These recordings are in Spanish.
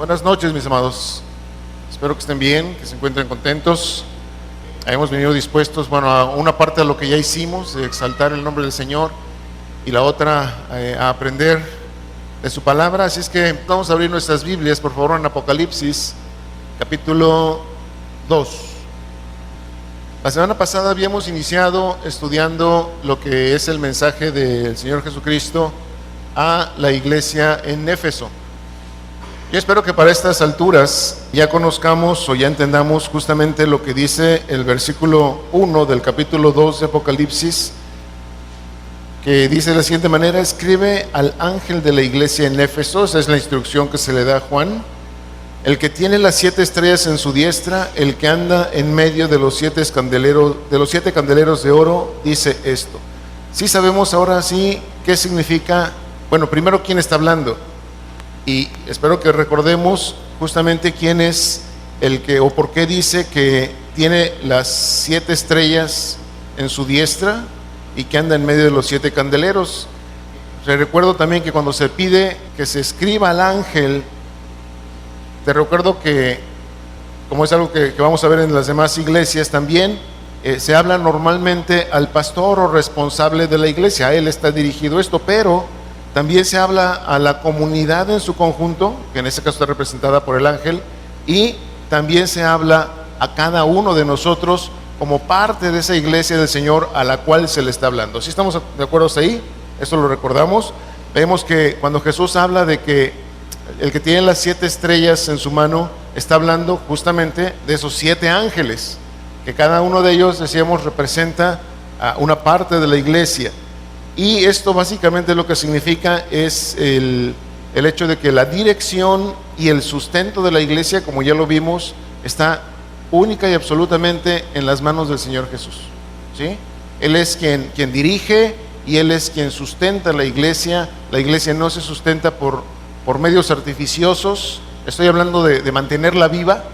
Buenas noches, mis amados. Espero que estén bien, que se encuentren contentos. Hemos venido dispuestos, a una parte de lo que ya hicimos, de exaltar el nombre del Señor, y la otra a aprender de su palabra. Así es que vamos a abrir nuestras Biblias, por favor, en Apocalipsis, capítulo 2. La semana pasada habíamos iniciado estudiando lo que es el mensaje del Señor Jesucristo a la iglesia en Éfeso. Yo espero que para estas alturas ya conozcamos o ya entendamos justamente lo que dice el versículo 1 del capítulo 2 de Apocalipsis, que dice de la siguiente manera: escribe al ángel de la iglesia en Éfeso. Esa es la instrucción que se le da a Juan. El que tiene las 7 estrellas en su diestra, el que anda en medio de los 7 candeleros de oro, dice esto. Sí sabemos ahora sí qué significa. Bueno, primero, ¿quién está hablando? Y espero que recordemos justamente quién es el que o por qué dice que tiene las 7 estrellas en su diestra y que anda en medio de los 7 candeleros. Recuerdo también que cuando se pide que se escriba al ángel, te recuerdo que, como es algo que vamos a ver en las demás iglesias también, se habla normalmente al pastor o responsable de la iglesia. A él está dirigido esto, pero también se habla a la comunidad en su conjunto, que en este caso está representada por el ángel, y también se habla a cada uno de nosotros como parte de esa iglesia del Señor a la cual se le está hablando. ¿Sí estamos de acuerdo hasta ahí? Esto lo recordamos. Vemos que cuando Jesús habla de que el que tiene las 7 estrellas en su mano, está hablando justamente de esos 7 ángeles, que cada uno de ellos, decíamos, representa a una parte de la iglesia. Y esto básicamente lo que significa es el hecho de que la dirección y el sustento de la iglesia, como ya lo vimos, está única y absolutamente en las manos del Señor Jesús, ¿sí? Él es quien dirige y Él es quien sustenta la iglesia. La iglesia no se sustenta por medios artificiosos. Estoy hablando de mantenerla viva,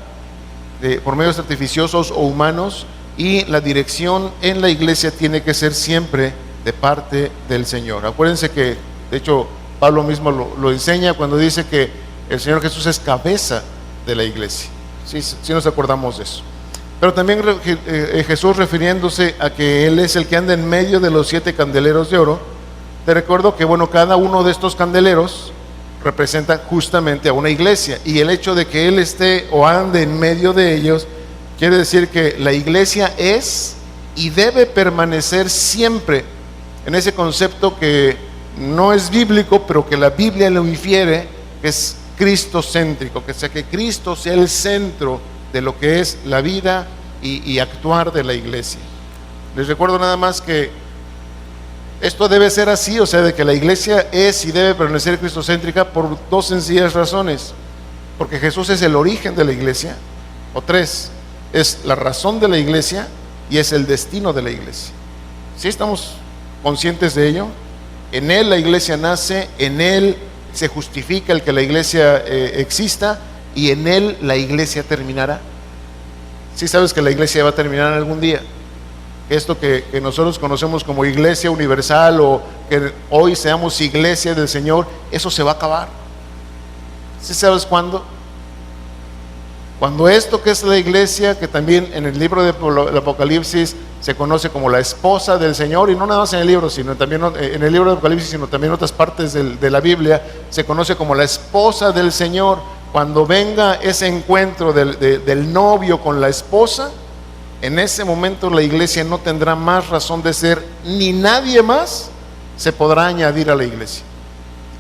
por medios artificiosos o humanos, y la dirección en la iglesia tiene que ser siempre de parte del Señor. Acuérdense que, de hecho, Pablo mismo lo enseña cuando dice que el Señor Jesús es cabeza de la iglesia. Sí nos acordamos de eso. Pero también Jesús, refiriéndose a que Él es el que anda en medio de los 7 candeleros de oro, te recuerdo que, cada uno de estos candeleros representa justamente a una iglesia, y el hecho de que Él esté o ande en medio de ellos quiere decir que la iglesia es y debe permanecer siempre en ese concepto que no es bíblico, pero que la Biblia lo infiere, que es cristocéntrico, que sea que Cristo sea el centro de lo que es la vida y actuar de la iglesia. Les recuerdo nada más que esto debe ser así, o sea, de que la iglesia es y debe permanecer cristocéntrica por 2 sencillas razones: porque Jesús es el origen de la iglesia, o 3, es la razón de la iglesia y es el destino de la iglesia. ¿Sí estamos conscientes de ello? En Él la iglesia nace, en Él se justifica el que la iglesia exista, y en Él la iglesia terminará. ¿Sí sabes que la iglesia va a terminar algún día? Esto que nosotros conocemos como iglesia universal, o que hoy seamos iglesia del Señor, eso se va a acabar. ¿Sí sabes cuándo? Cuando esto que es la iglesia, que también en el libro del Apocalipsis se conoce como la esposa del Señor, y no nada más en el libro, sino también en el libro del Apocalipsis, sino también en otras partes de la Biblia, se conoce como la esposa del Señor. Cuando venga ese encuentro del novio con la esposa, en ese momento la iglesia no tendrá más razón de ser, ni nadie más se podrá añadir a la iglesia.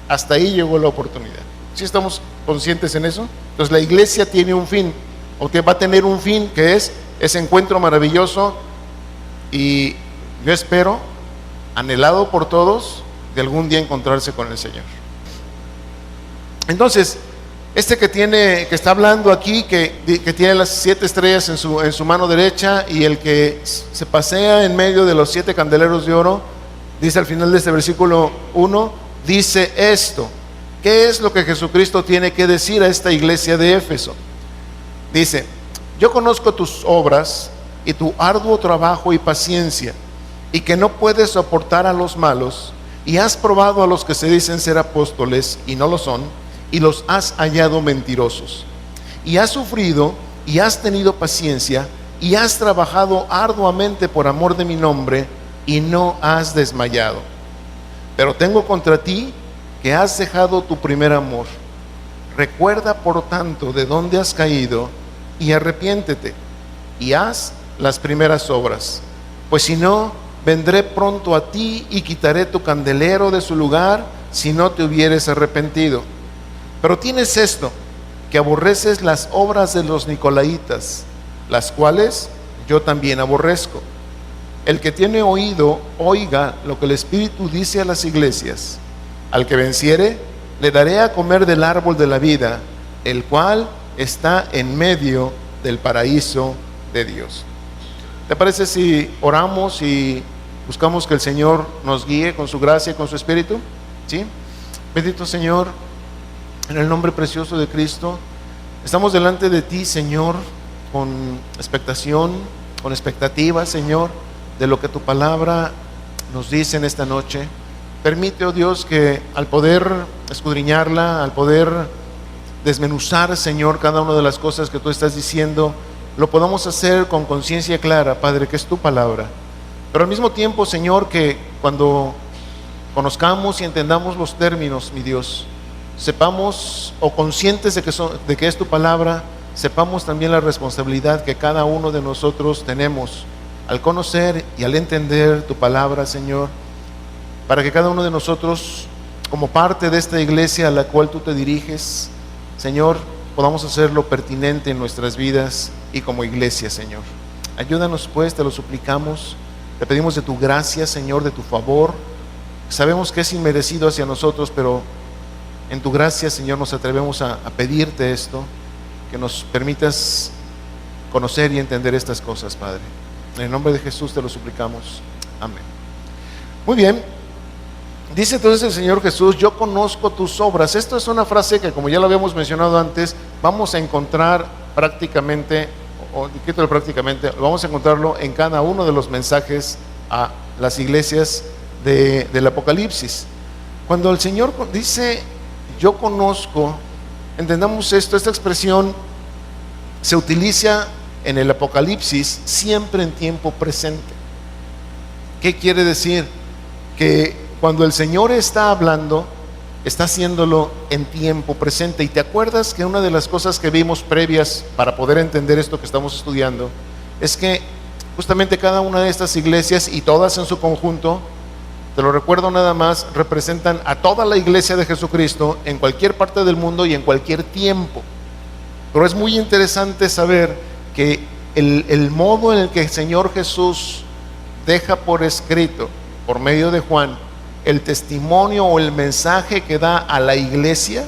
Hasta ahí llegó la oportunidad. ¿Sí estamos conscientes en eso? Entonces la iglesia tiene un fin, o que va a tener un fin, que es ese encuentro maravilloso, y yo espero, anhelado por todos, de algún día encontrarse con el Señor. Entonces, que está hablando aquí, que tiene las 7 estrellas en su mano derecha, y el que se pasea en medio de los 7 candeleros de oro, dice al final de este versículo 1, dice esto. ¿Qué es lo que Jesucristo tiene que decir a esta iglesia de Éfeso? Dice: yo conozco tus obras y tu arduo trabajo y paciencia, y que no puedes soportar a los malos, y has probado a los que se dicen ser apóstoles y no lo son, y los has hallado mentirosos. Y has sufrido y has tenido paciencia y has trabajado arduamente por amor de mi nombre y no has desmayado. Pero tengo contra ti que has dejado tu primer amor. Recuerda por tanto de dónde has caído y arrepiéntete y haz las primeras obras. Pues si no, vendré pronto a ti y quitaré tu candelero de su lugar si no te hubieres arrepentido. Pero tienes esto, que aborreces las obras de los nicolaitas, las cuales yo también aborrezco. El que tiene oído, oiga lo que el Espíritu dice a las iglesias. Al que venciere, le daré a comer del árbol de la vida, el cual está en medio del paraíso de Dios. ¿Te parece si oramos y buscamos que el Señor nos guíe con su gracia y con su Espíritu? ¿Sí? Bendito Señor, en el nombre precioso de Cristo, estamos delante de ti, Señor, con expectación, con expectativa, Señor, de lo que tu palabra nos dice en esta noche. Permite, oh Dios, que al poder escudriñarla, al poder desmenuzar, Señor, cada una de las cosas que tú estás diciendo, lo podamos hacer con conciencia clara, Padre, que es tu palabra. Pero al mismo tiempo, Señor, que cuando conozcamos y entendamos los términos, mi Dios, sepamos, o conscientes de que es tu palabra, sepamos también la responsabilidad que cada uno de nosotros tenemos al conocer y al entender tu palabra, Señor, para que cada uno de nosotros, como parte de esta iglesia a la cual tú te diriges, Señor, podamos hacerlo pertinente en nuestras vidas y como iglesia, Señor. Ayúdanos pues, te lo suplicamos, te pedimos de tu gracia, Señor, de tu favor. Sabemos que es inmerecido hacia nosotros, pero en tu gracia, Señor, nos atrevemos a pedirte esto, que nos permitas conocer y entender estas cosas, Padre. En el nombre de Jesús te lo suplicamos. Amén. Muy bien. Dice entonces el Señor Jesús: yo conozco tus obras. Esto es una frase que, como ya lo habíamos mencionado antes, vamos a encontrar prácticamente, vamos a encontrarlo en cada uno de los mensajes a las iglesias del Apocalipsis. Cuando el Señor dice yo conozco, entendamos esto, esta expresión se utiliza en el Apocalipsis siempre en tiempo presente. ¿Qué quiere decir? Que cuando el Señor está hablando, está haciéndolo en tiempo presente. Y te acuerdas que una de las cosas que vimos previas para poder entender esto que estamos estudiando es que justamente cada una de estas iglesias, y todas en su conjunto, te lo recuerdo nada más, representan a toda la iglesia de Jesucristo en cualquier parte del mundo y en cualquier tiempo. Pero es muy interesante saber que el modo en el que el Señor Jesús deja por escrito, por medio de Juan, el testimonio o el mensaje que da a la iglesia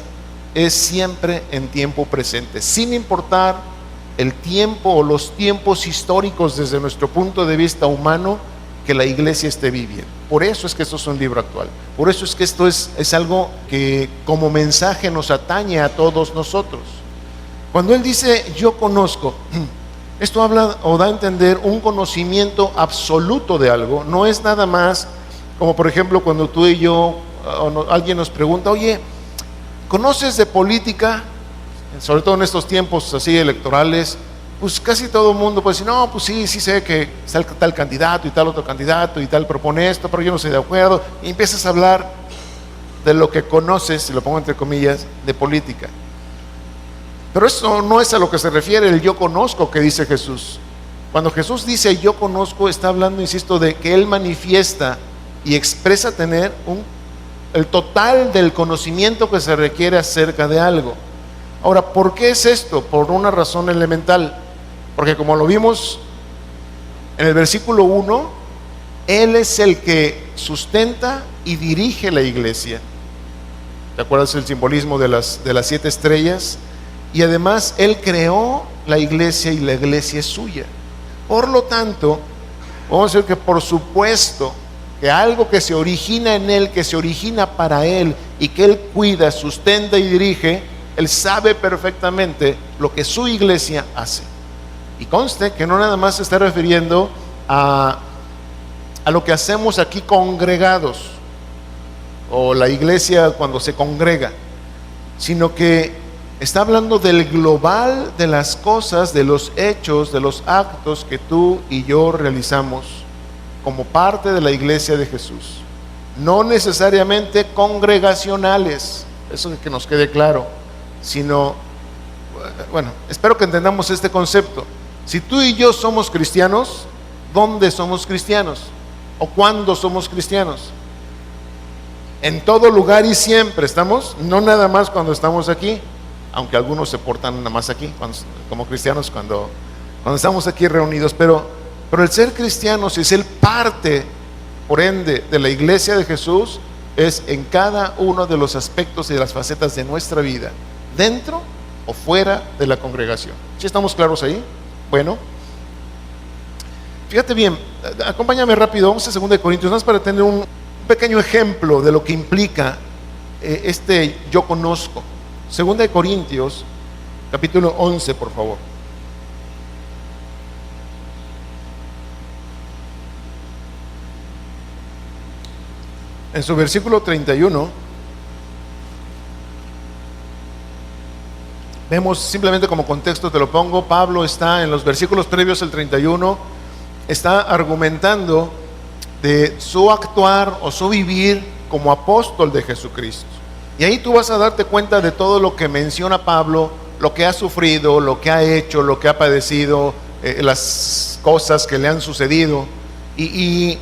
es siempre en tiempo presente, sin importar el tiempo o los tiempos históricos desde nuestro punto de vista humano que la iglesia esté viviendo. Por eso es que esto es un libro actual, por eso es que esto es algo que como mensaje nos atañe a todos nosotros. Cuando Él dice yo conozco, esto habla o da a entender un conocimiento absoluto de algo. No es nada más como, por ejemplo, cuando tú y yo, alguien nos pregunta: oye, ¿conoces de política? Sobre todo en estos tiempos así electorales, pues casi todo el mundo puede decir: no, pues sí sé que está tal candidato y tal otro candidato y tal propone esto, pero yo no estoy de acuerdo. Y empiezas a hablar de lo que conoces, y lo pongo entre comillas, de política. Pero eso no es a lo que se refiere el yo conozco que dice Jesús. Cuando Jesús dice yo conozco, está hablando, insisto, de que Él manifiesta y expresa tener el total del conocimiento que se requiere acerca de algo. Ahora, ¿por qué es esto? Por una razón elemental. Porque como lo vimos en el versículo 1, Él es el que sustenta y dirige la iglesia. ¿Te acuerdas el simbolismo de las 7 estrellas? Y además Él creó la iglesia y la iglesia es suya. Por lo tanto, vamos a decir que por supuesto que algo que se origina en Él, que se origina para Él y que Él cuida, sustenta y dirige, Él sabe perfectamente lo que su iglesia hace. Y conste que no nada más se está refiriendo a lo que hacemos aquí congregados, o la iglesia cuando se congrega. sino que está hablando del global de las cosas, de los hechos, de los actos que tú y yo realizamos como parte de la iglesia de Jesús. No necesariamente congregacionales, eso es que nos quede claro, sino, bueno, espero que entendamos este concepto. Si tú y yo somos cristianos, ¿dónde somos cristianos? ¿O cuándo somos cristianos? En todo lugar y siempre, ¿estamos? No nada más cuando estamos aquí, aunque algunos se portan nada más aquí, como cristianos cuando estamos aquí reunidos, pero el ser cristianos y ser parte, por ende, de la iglesia de Jesús, es en cada uno de los aspectos y de las facetas de nuestra vida, dentro o fuera de la congregación. ¿Sí estamos claros ahí? Bueno, fíjate bien, acompáñame rápido, vamos a 2 Corintios, más para tener un pequeño ejemplo de lo que implica yo conozco. 2 Corintios, capítulo 11, por favor. En su versículo 31, vemos, simplemente como contexto te lo pongo, Pablo está en los versículos previos al 31, está argumentando de su actuar o su vivir como apóstol de Jesucristo. Y ahí tú vas a darte cuenta de todo lo que menciona Pablo, lo que ha sufrido, lo que ha hecho, lo que ha padecido, las cosas que le han sucedido. Y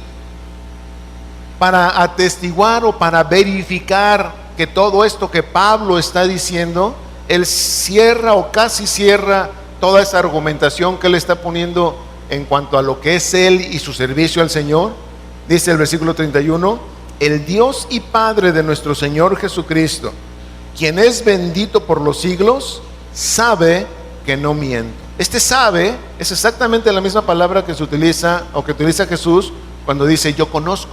para atestiguar o para verificar que todo esto que Pablo está diciendo, él cierra o casi cierra toda esa argumentación que él está poniendo en cuanto a lo que es él y su servicio al Señor. Dice el versículo 31, el Dios y Padre de nuestro Señor Jesucristo, quien es bendito por los siglos, sabe que no miento. Este sabe es exactamente la misma palabra que se utiliza o que utiliza Jesús cuando dice yo conozco.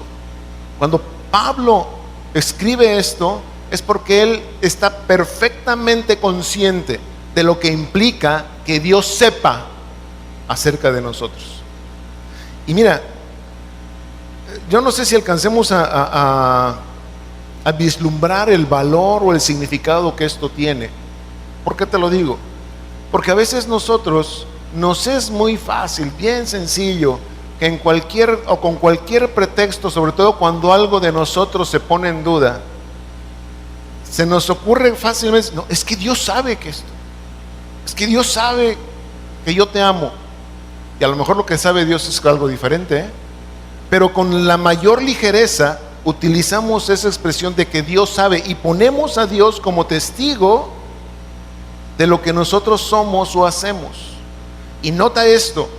Cuando Pablo escribe esto es porque él está perfectamente consciente de lo que implica que Dios sepa acerca de nosotros. Y mira, yo no sé si alcancemos a vislumbrar el valor o el significado que esto tiene. ¿Por qué te lo digo? Porque a veces nosotros nos es muy fácil, bien sencillo, que en cualquier o con cualquier pretexto, sobre todo cuando algo de nosotros se pone en duda, se nos ocurre fácilmente, no, es que Dios sabe que esto, es que Dios sabe que yo te amo. Y a lo mejor lo que sabe Dios es algo diferente, pero con la mayor ligereza utilizamos esa expresión de que Dios sabe y ponemos a Dios como testigo de lo que nosotros somos o hacemos. Y nota esto,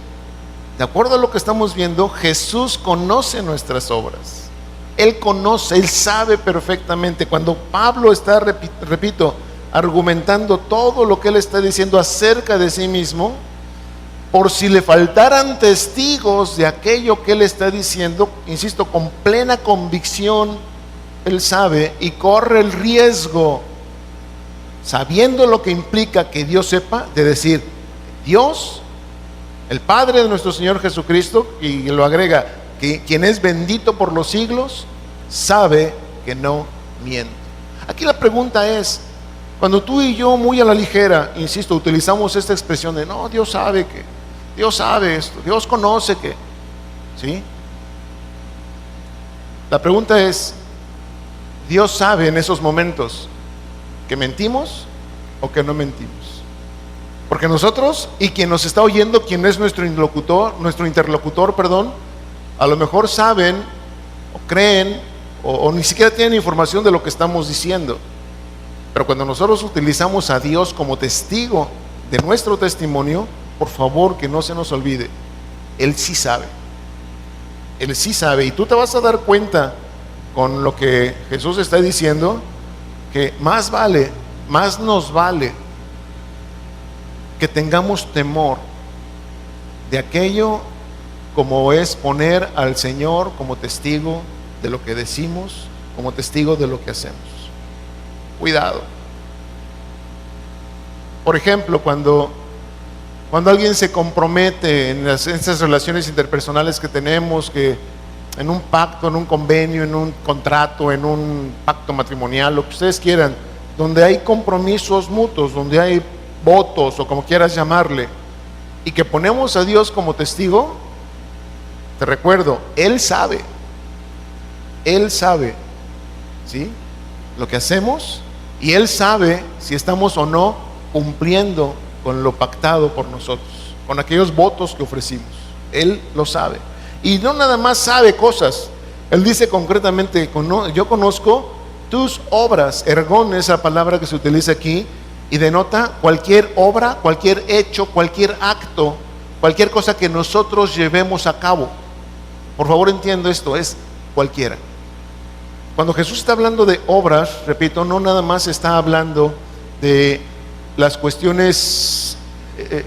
de acuerdo a lo que estamos viendo, Jesús conoce nuestras obras. Él conoce, Él sabe perfectamente. Cuando Pablo está, repito, argumentando todo lo que Él está diciendo acerca de sí mismo, por si le faltaran testigos de aquello que Él está diciendo, insisto, con plena convicción, Él sabe y corre el riesgo, sabiendo lo que implica que Dios sepa, de decir, Dios, el Padre de nuestro Señor Jesucristo, y lo agrega, que quien es bendito por los siglos, sabe que no miente. Aquí la pregunta es, cuando tú y yo muy a la ligera, insisto, utilizamos esta expresión de, no, Dios sabe que, Dios sabe esto, Dios conoce que, ¿sí? La pregunta es, ¿Dios sabe en esos momentos que mentimos o que no mentimos? Porque nosotros y quien nos está oyendo, quien es nuestro interlocutor, a lo mejor saben o creen o ni siquiera tienen información de lo que estamos diciendo. Pero cuando nosotros utilizamos a Dios como testigo de nuestro testimonio, por favor que no se nos olvide, Él sí sabe. Él sí sabe. Y tú te vas a dar cuenta con lo que Jesús está diciendo, que más nos vale que tengamos temor de aquello como es poner al Señor como testigo de lo que decimos, como testigo de lo que hacemos. Cuidado. Por ejemplo, cuando alguien se compromete en esas relaciones interpersonales que tenemos, que en un pacto, en un convenio, en un contrato, en un pacto matrimonial, lo que ustedes quieran, donde hay compromisos mutuos, donde hay votos o como quieras llamarle, y que ponemos a Dios como testigo, te recuerdo, Él sabe, ¿sí?, lo que hacemos, y Él sabe si estamos o no cumpliendo con lo pactado por nosotros, con aquellos votos que ofrecimos. Él lo sabe, y no nada más sabe cosas. Él dice concretamente, yo conozco tus obras. Ergón es la palabra que se utiliza aquí, y denota cualquier obra, cualquier hecho, cualquier acto, cualquier cosa que nosotros llevemos a cabo. Por favor, entiendo esto, es cualquiera. Cuando Jesús está hablando de obras, repito, no nada más está hablando de las cuestiones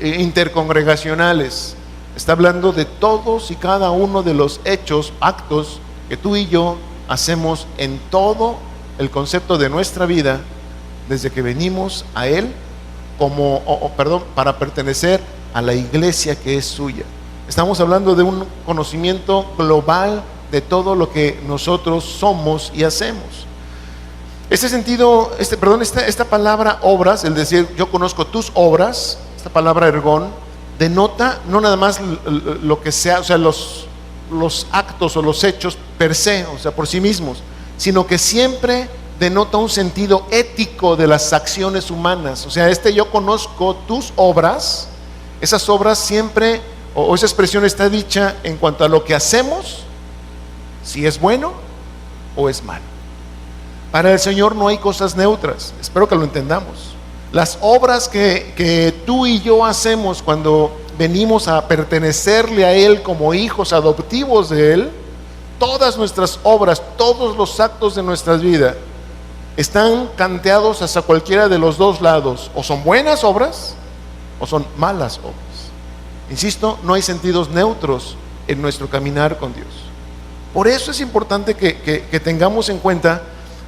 intercongregacionales, está hablando de todos y cada uno de los hechos, actos que tú y yo hacemos en todo el concepto de nuestra vida, desde que venimos a Él para pertenecer a la iglesia que es suya. Estamos hablando de un conocimiento global de todo lo que nosotros somos y hacemos. Esta palabra obras, el decir yo conozco tus obras, esta palabra ergón, denota no nada más lo que sea, o sea, los actos o los hechos per se, o sea, por sí mismos, sino que siempre denota un sentido ético de las acciones humanas. O sea, yo conozco tus obras, esas obras siempre, o esa expresión está dicha en cuanto a lo que hacemos, si es bueno o es malo. Para el Señor no hay cosas neutras, espero que lo entendamos. Las obras que tú y yo hacemos cuando venimos a pertenecerle a Él como hijos adoptivos de Él, todas nuestras obras, todos los actos de nuestras vidas están canteados hacia cualquiera de los dos lados. O son buenas obras o son malas obras. Insisto, no hay sentidos neutros en nuestro caminar con Dios. Por eso es importante que tengamos en cuenta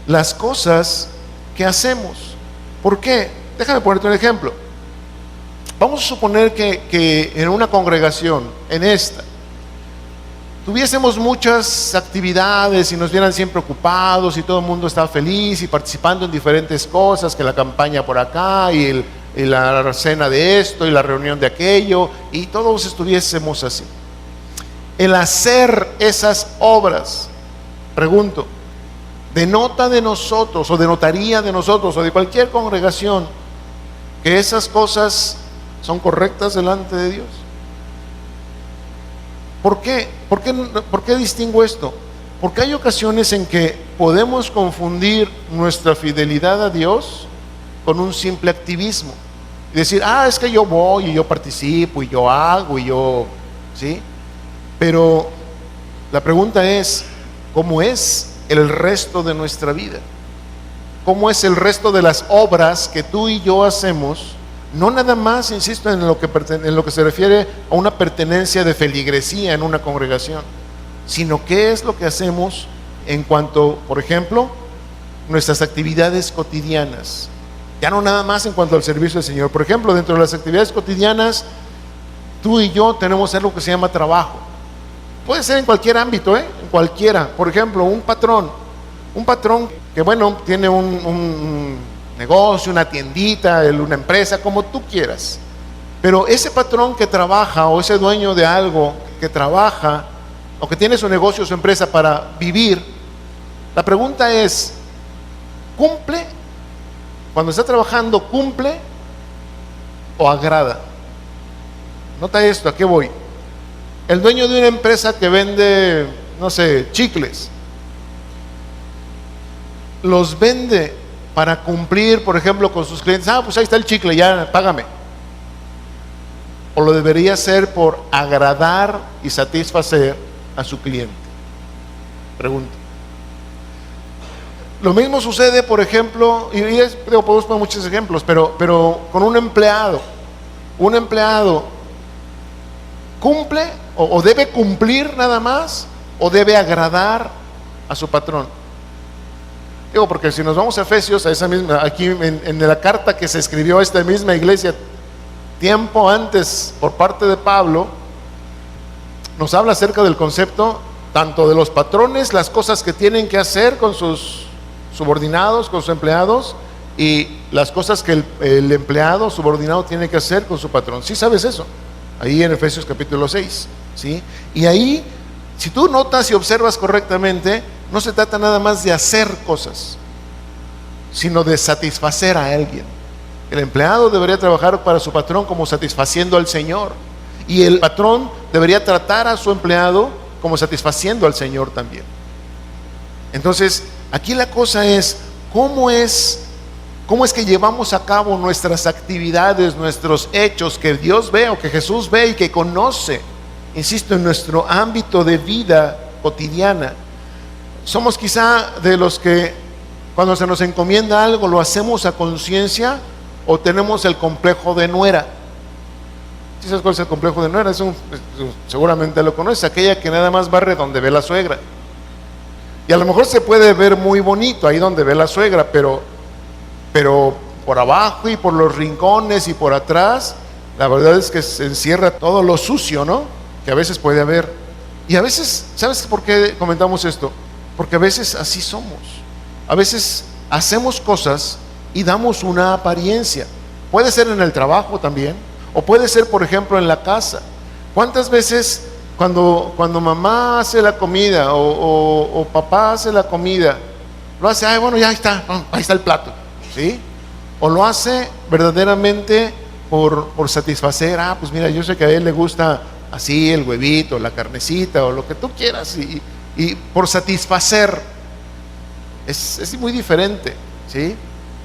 las cosas que hacemos. ¿Por qué? Déjame ponerte un ejemplo. Vamos a suponer que en una congregación, en esta, tuviésemos muchas actividades y nos vieran siempre ocupados y todo el mundo estaba feliz y participando en diferentes cosas, que la campaña por acá y la cena de esto y la reunión de aquello, y todos estuviésemos así. El hacer esas obras, pregunto, denota de nosotros, o denotaría de nosotros, o de cualquier congregación, que esas cosas son correctas delante de Dios. ¿Por qué? ¿Por qué distingo esto? Porque hay ocasiones en que podemos confundir nuestra fidelidad a Dios con un simple activismo. Y decir, es que yo voy y yo participo y yo hago y yo, ¿sí? Pero la pregunta es, ¿cómo es el resto de nuestra vida? ¿Cómo es el resto de las obras que tú y yo hacemos? No nada más, insisto, en lo que se refiere a una pertenencia de feligresía en una congregación, sino qué es lo que hacemos en cuanto, por ejemplo, nuestras actividades cotidianas. Ya no nada más en cuanto al servicio del Señor. Por ejemplo, dentro de las actividades cotidianas, tú y yo tenemos algo que se llama trabajo. Puede ser en cualquier ámbito, en cualquiera. Por ejemplo, un patrón que, bueno, tiene un negocio, una tiendita, una empresa, como tú quieras. Pero ese patrón que trabaja, o ese dueño de algo que trabaja, o que tiene su negocio, su empresa para vivir, la pregunta es, ¿cumple? Cuando está trabajando, ¿cumple o agrada? Nota esto, ¿a qué voy? El dueño de una empresa que vende, no sé, chicles, los vende para cumplir, por ejemplo, con sus clientes. Pues ahí está el chicle, ya págame. O lo debería hacer por agradar y satisfacer a su cliente. Pregunto. Lo mismo sucede, por ejemplo, podemos poner muchos ejemplos, pero con un empleado. Un empleado cumple o debe cumplir nada más, o debe agradar a su patrón. Digo, porque si nos vamos a Efesios, a esa misma, aquí en la carta que se escribió a esta misma iglesia tiempo antes por parte de Pablo, nos habla acerca del concepto tanto de los patrones, las cosas que tienen que hacer con sus subordinados, con sus empleados, y las cosas que el empleado subordinado tiene que hacer con su patrón. ¿Sí sabes eso? Ahí en Efesios capítulo 6, ¿sí? Y ahí, si tú notas y observas correctamente, no se trata nada más de hacer cosas, sino de satisfacer a alguien. El empleado debería trabajar para su patrón como satisfaciendo al Señor, y el patrón debería tratar a su empleado como satisfaciendo al Señor también. Entonces, aquí la cosa es, ¿cómo es que llevamos a cabo nuestras actividades, nuestros hechos que Dios ve o que Jesús ve y que conoce? Insisto, en nuestro ámbito de vida cotidiana. Somos quizá de los que cuando se nos encomienda algo lo hacemos a conciencia, o tenemos el complejo de nuera. ¿Sí sabes cuál es el complejo de nuera? Seguramente lo conoces, aquella que nada más barre donde ve la suegra. Y a lo mejor se puede ver muy bonito ahí donde ve la suegra, pero por abajo y por los rincones y por atrás, la verdad es que se encierra todo lo sucio, ¿no? Que a veces puede haber. Y a veces, ¿sabes por qué comentamos esto? Porque a veces así somos. A veces hacemos cosas y damos una apariencia. Puede ser en el trabajo también, o puede ser, por ejemplo, en la casa. ¿Cuántas veces cuando mamá hace la comida o papá hace la comida, lo hace, ay, bueno, ya está, ahí está el plato, ¿sí? O lo hace verdaderamente por satisfacer, pues mira, yo sé que a él le gusta así el huevito, la carnecita o lo que tú quieras, y por satisfacer. Es muy diferente, ¿sí?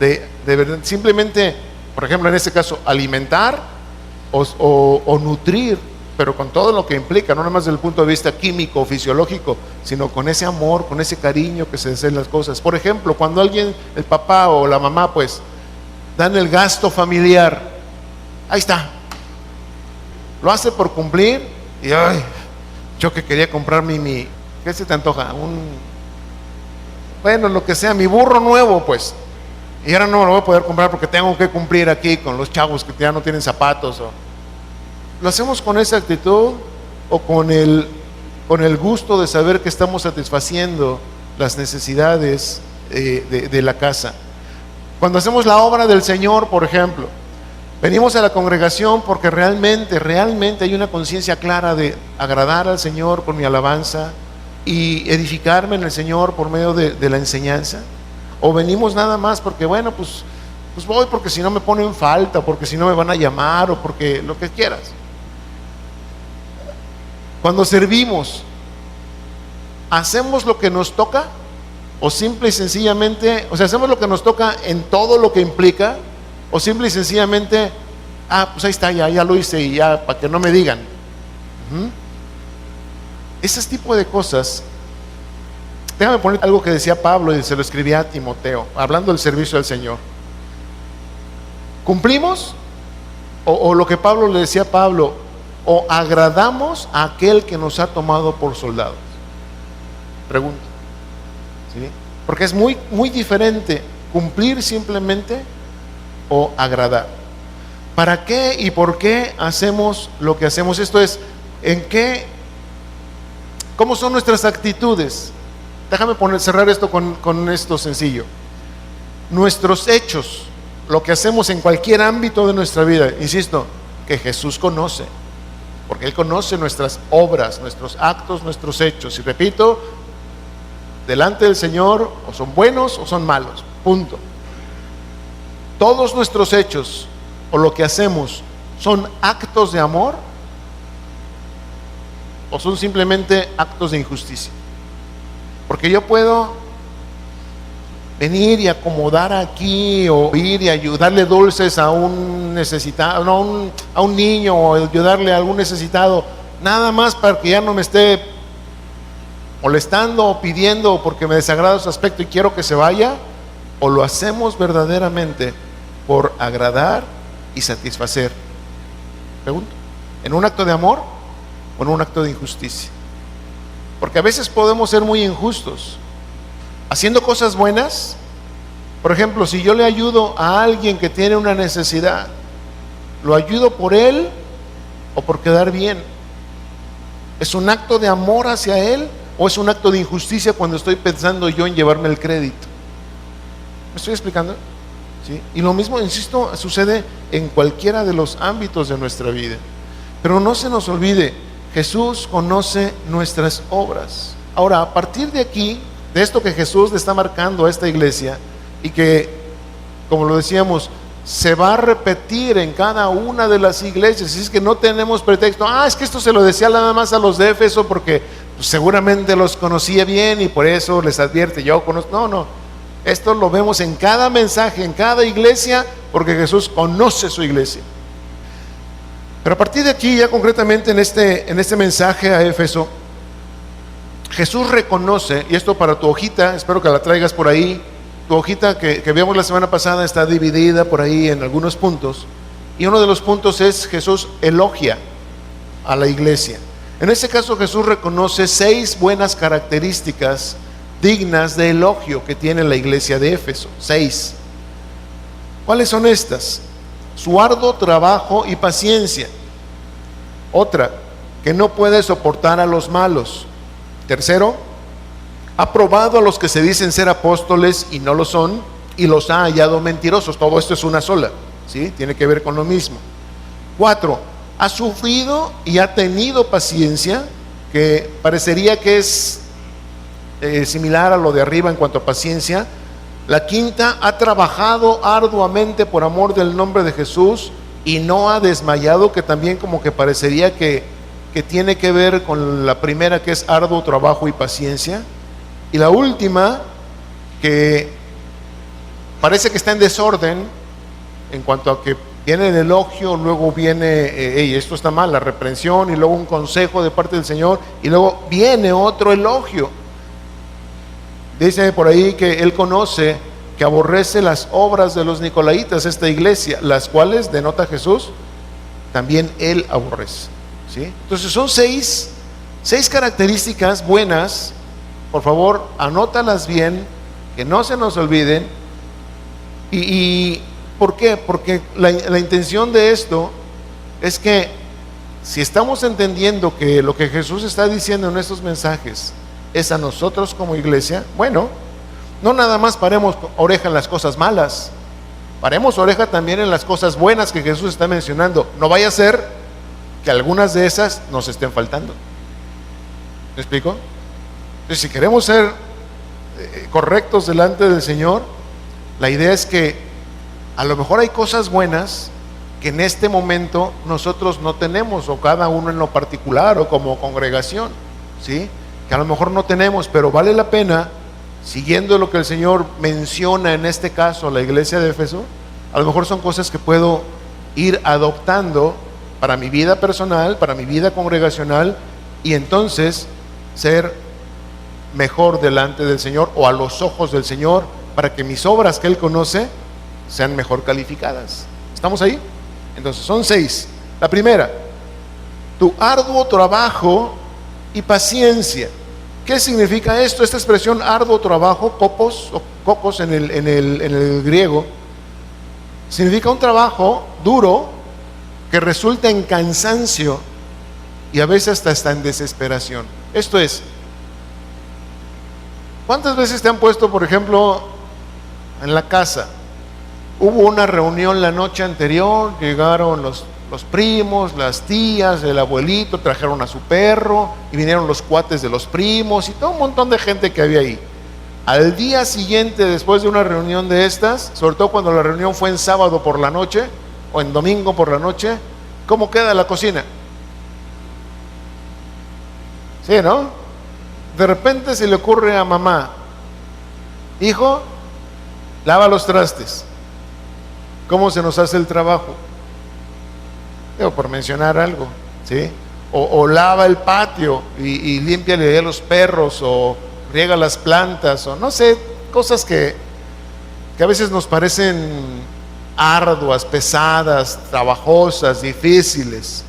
De verdad, simplemente, por ejemplo, en este caso, alimentar o nutrir, pero con todo lo que implica, no nada más desde el punto de vista químico o fisiológico, sino con ese amor, con ese cariño que se desean las cosas. Por ejemplo, cuando alguien, el papá o la mamá, pues, dan el gasto familiar, ahí está, lo hace por cumplir, y ay, yo que quería comprarme ¿qué se te antoja? Bueno, lo que sea, mi burro nuevo, pues, y ahora no me lo voy a poder comprar porque tengo que cumplir aquí con los chavos que ya no tienen zapatos. ¿Lo hacemos con esa actitud o con el gusto de saber que estamos satisfaciendo las necesidades de la casa? Cuando hacemos la obra del Señor, por ejemplo, venimos a la congregación porque realmente hay una conciencia clara de agradar al Señor por mi alabanza y edificarme en el Señor por medio de la enseñanza. O venimos nada más porque, bueno, pues voy porque si no me ponen falta, porque si no me van a llamar, o porque lo que quieras. Cuando servimos, ¿hacemos lo que nos toca? O simple y sencillamente, ¿hacemos lo que nos toca en todo lo que implica? O simple y sencillamente, pues ahí está, ya lo hice y ya, para que no me digan. Ese tipo de cosas. Déjame poner algo que decía Pablo y se lo escribía a Timoteo, hablando del servicio del Señor. ¿Cumplimos? O lo que Pablo le decía a Pablo, o agradamos a aquel que nos ha tomado por soldados. Pregunta, ¿sí? Porque es muy, muy diferente cumplir simplemente o agradar. ¿Para qué y por qué hacemos lo que hacemos? Esto es, ¿cómo son nuestras actitudes? Déjame cerrar esto con esto sencillo. Nuestros hechos, lo que hacemos en cualquier ámbito de nuestra vida, insisto, que Jesús conoce, porque Él conoce nuestras obras, nuestros actos, nuestros hechos. Y repito, delante del Señor, o son buenos o son malos, punto. Todos nuestros hechos o lo que hacemos son actos de amor o son simplemente actos de injusticia. Porque yo puedo venir y acomodar aquí, o ir y ayudarle dulces a un necesitado, no, a un niño, o ayudarle a algún necesitado, nada más para que ya no me esté molestando o pidiendo porque me desagrada su aspecto y quiero que se vaya. O lo hacemos verdaderamente por agradar y satisfacer. Pregunto, ¿en un acto de amor o en un acto de injusticia? Porque a veces podemos ser muy injustos haciendo cosas buenas. Por ejemplo, si yo le ayudo a alguien que tiene una necesidad, ¿lo ayudo por él o por quedar bien? ¿Es un acto de amor hacia él o es un acto de injusticia cuando estoy pensando yo en llevarme el crédito? ¿Me estoy explicando? ¿sí? Y lo mismo, insisto, sucede en cualquiera de los ámbitos de nuestra vida. Pero no se nos olvide, Jesús conoce nuestras obras. Ahora, a partir de aquí, de esto que Jesús le está marcando a esta iglesia, y que, como lo decíamos, se va a repetir en cada una de las iglesias. Es que no tenemos pretexto, es que esto se lo decía nada más a los de Éfeso porque pues, seguramente los conocía bien y por eso les advierte, yo conozco. No, esto lo vemos en cada mensaje, en cada iglesia, porque Jesús conoce su iglesia. Pero a partir de aquí, ya concretamente en este mensaje a Éfeso, Jesús reconoce, y esto para tu hojita, espero que la traigas por ahí. Tu hojita que vimos la semana pasada está dividida por ahí en algunos puntos, y uno de los puntos es: Jesús elogia a la iglesia. En este caso, Jesús reconoce 6 buenas características dignas de elogio que tiene la iglesia de Éfeso. 6. ¿Cuáles son estas? Su arduo trabajo y paciencia. Otra, que no puede soportar a los malos. Tercero, ha probado a los que se dicen ser apóstoles y no lo son, y los ha hallado mentirosos. Todo esto es una sola, ¿sí? Tiene que ver con lo mismo. 4, ha sufrido y ha tenido paciencia, que parecería que es similar a lo de arriba en cuanto a paciencia. La quinta, ha trabajado arduamente por amor del nombre de Jesús y no ha desmayado, que también como que parecería que tiene que ver con la primera, que es arduo trabajo y paciencia. Y la última, que parece que está en desorden en cuanto a que viene el elogio, luego viene esto está mal, la reprensión, y luego un consejo de parte del Señor, y luego viene otro elogio. Dice por ahí que Él conoce, que aborrece las obras de los nicolaítas, esta iglesia, las cuales, denota Jesús, también Él aborrece, ¿sí? Entonces son 6 características buenas. Por favor, anótalas bien, que no se nos olviden. ¿Y por qué? Porque la intención de esto es que si estamos entendiendo que lo que Jesús está diciendo en estos mensajes es a nosotros como iglesia, bueno, no nada más paremos oreja en las cosas malas, paremos oreja también en las cosas buenas que Jesús está mencionando. No vaya a ser que algunas de esas nos estén faltando. ¿Me explico? Entonces, si queremos ser correctos delante del Señor, la idea es que a lo mejor hay cosas buenas que en este momento nosotros no tenemos, o cada uno en lo particular, o como congregación, ¿sí? Que a lo mejor no tenemos, pero vale la pena, siguiendo lo que el Señor menciona en este caso a la iglesia de Éfeso, a lo mejor son cosas que puedo ir adoptando para mi vida personal, para mi vida congregacional, y entonces ser mejor delante del Señor, o a los ojos del Señor, para que mis obras que Él conoce sean mejor calificadas. ¿Estamos ahí? Entonces son 6. La primera, tu arduo trabajo y paciencia. ¿Qué significa esto? Esta expresión arduo trabajo, kopos o cocos en el griego, significa un trabajo duro que resulta en cansancio y a veces hasta en desesperación. Esto es, ¿cuántas veces te han puesto, por ejemplo, en la casa? Hubo una reunión la noche anterior, llegaron los primos, las tías, el abuelito, trajeron a su perro, y vinieron los cuates de los primos y todo un montón de gente que había ahí. Al día siguiente, después de una reunión de estas, sobre todo cuando la reunión fue en sábado por la noche o en domingo por la noche, ¿cómo queda la cocina? ¿Sí, no? De repente se le ocurre a mamá: hijo, lava los trastes. ¿Cómo se nos hace el trabajo? Digo, por mencionar algo, ¿sí? O lava el patio y límpiale a los perros, o riega las plantas, o no sé, cosas que a veces nos parecen arduas, pesadas, trabajosas, difíciles.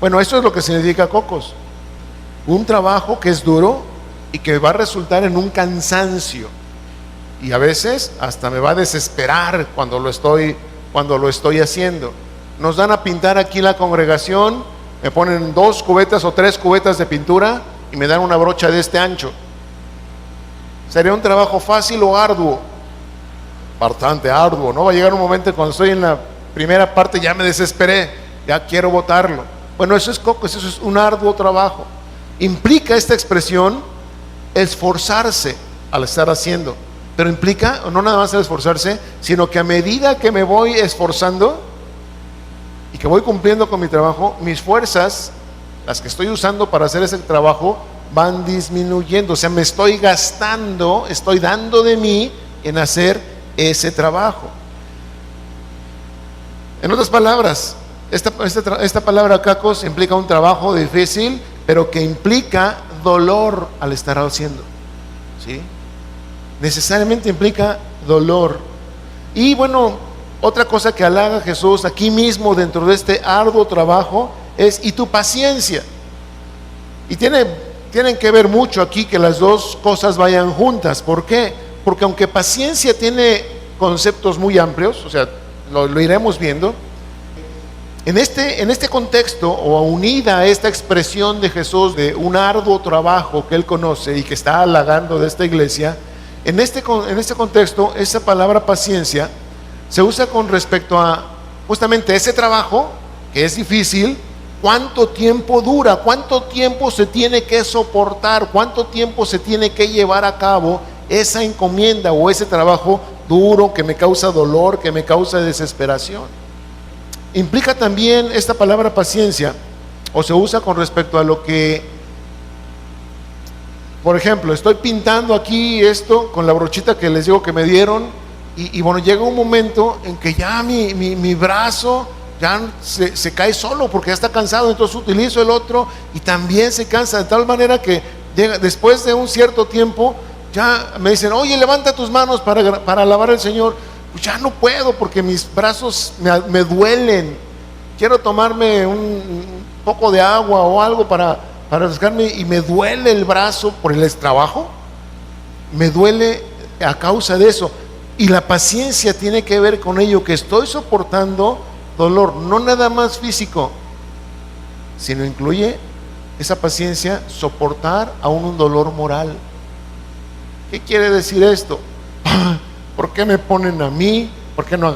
Bueno, eso es lo que significa cocos. Un trabajo que es duro y que va a resultar en un cansancio, y a veces hasta me va a desesperar cuando lo estoy haciendo. Nos dan a pintar aquí la congregación, me ponen 2 cubetas o 3 cubetas de pintura y me dan una brocha de este ancho. ¿Sería un trabajo fácil o arduo? bastante arduo, ¿no? Va a llegar un momento cuando estoy en la primera parte ya me desesperé, ya quiero botarlo. Bueno, eso es un arduo trabajo. Implica esta expresión esforzarse al estar haciendo, pero implica no nada más el esforzarse, sino que a medida que me voy esforzando y que voy cumpliendo con mi trabajo, mis fuerzas, las que estoy usando para hacer ese trabajo, van disminuyendo. O sea, me estoy gastando, estoy dando de mí en hacer ese trabajo. En otras palabras, esta palabra kakos implica un trabajo difícil, pero que implica dolor al estar haciendo, ¿sí? Necesariamente implica dolor. Y bueno, otra cosa que halaga Jesús aquí mismo dentro de este arduo trabajo es y tu paciencia. Y tienen que ver mucho aquí que las dos cosas vayan juntas. ¿Por qué? Porque aunque paciencia tiene conceptos muy amplios, o sea, lo iremos viendo, en este contexto, o unida a esta expresión de Jesús de un arduo trabajo que Él conoce y que está halagando de esta iglesia, en este contexto, esa palabra paciencia se usa con respecto a justamente ese trabajo que es difícil. ¿Cuánto tiempo dura? ¿Cuánto tiempo se tiene que soportar? ¿Cuánto tiempo se tiene que llevar a cabo esa encomienda o ese trabajo duro que me causa dolor, que me causa desesperación? Implica también esta palabra paciencia, o se usa con respecto a lo que, por ejemplo, estoy pintando aquí esto con la brochita que les digo que me dieron, y bueno, llega un momento en que ya mi brazo ya se cae solo porque ya está cansado, entonces utilizo el otro y también se cansa, de tal manera que después de un cierto tiempo ya me dicen, oye, levanta tus manos para alabar al Señor. Pues ya no puedo porque mis brazos me duelen. Quiero tomarme un poco de agua o algo para refrescarme y me duele el brazo por el trabajo. Me duele a causa de eso. Y la paciencia tiene que ver con ello, que estoy soportando dolor, no nada más físico, sino incluye esa paciencia soportar aún un dolor moral. ¿Qué quiere decir esto? ¿Por qué me ponen a mí? ¿Por qué no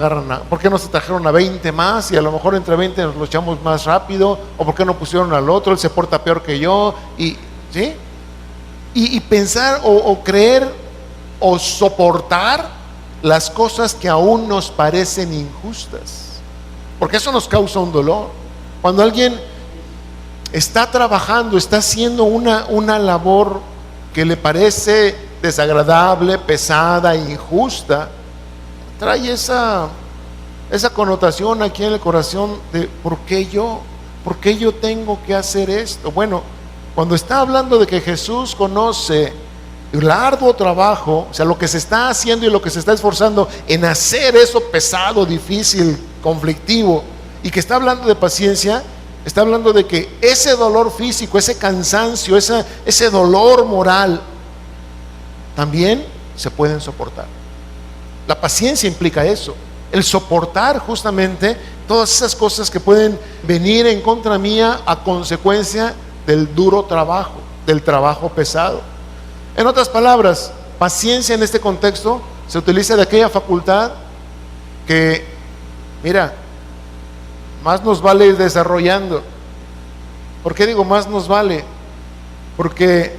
por qué no se trajeron a 20 más y a lo mejor entre 20 nos lo echamos más rápido? ¿O por qué no pusieron al otro? Él se porta peor que yo. ¿Sí? Y pensar o creer o soportar las cosas que aún nos parecen injustas, porque eso nos causa un dolor. Cuando alguien está trabajando, está haciendo una labor que le parece desagradable, pesada, injusta, trae esa connotación aquí en el corazón de ¿por qué yo tengo que hacer esto? Bueno, cuando está hablando de que Jesús conoce el arduo trabajo, o sea, lo que se está haciendo y lo que se está esforzando en hacer eso pesado, difícil, conflictivo, y que está hablando de paciencia, está hablando de que ese dolor físico, ese cansancio, ese dolor moral, también se pueden soportar. La paciencia implica eso, el soportar justamente todas esas cosas que pueden venir en contra mía a consecuencia del duro trabajo, del trabajo pesado. En otras palabras, paciencia en este contexto se utiliza de aquella facultad que, mira, más nos vale ir desarrollando. ¿Por qué digo más nos vale? Porque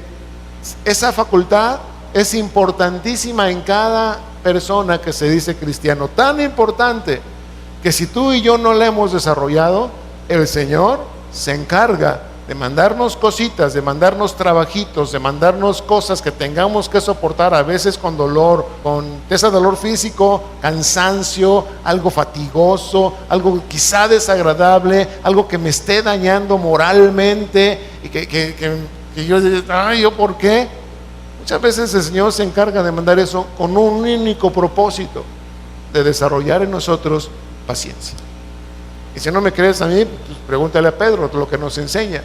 esa facultad es importantísima en cada persona que se dice cristiano, tan importante que si tú y yo no la hemos desarrollado, el Señor se encarga de mandarnos cositas, de mandarnos trabajitos, de mandarnos cosas que tengamos que soportar, a veces con dolor, con ese dolor físico, cansancio, algo fatigoso, algo quizá desagradable, algo que me esté dañando moralmente y que yo diga, ay, ¿yo por qué? Muchas veces el Señor se encarga de mandar eso con un único propósito, de desarrollar en nosotros paciencia. Y si no me crees a mí, pues pregúntale a Pedro lo que nos enseña.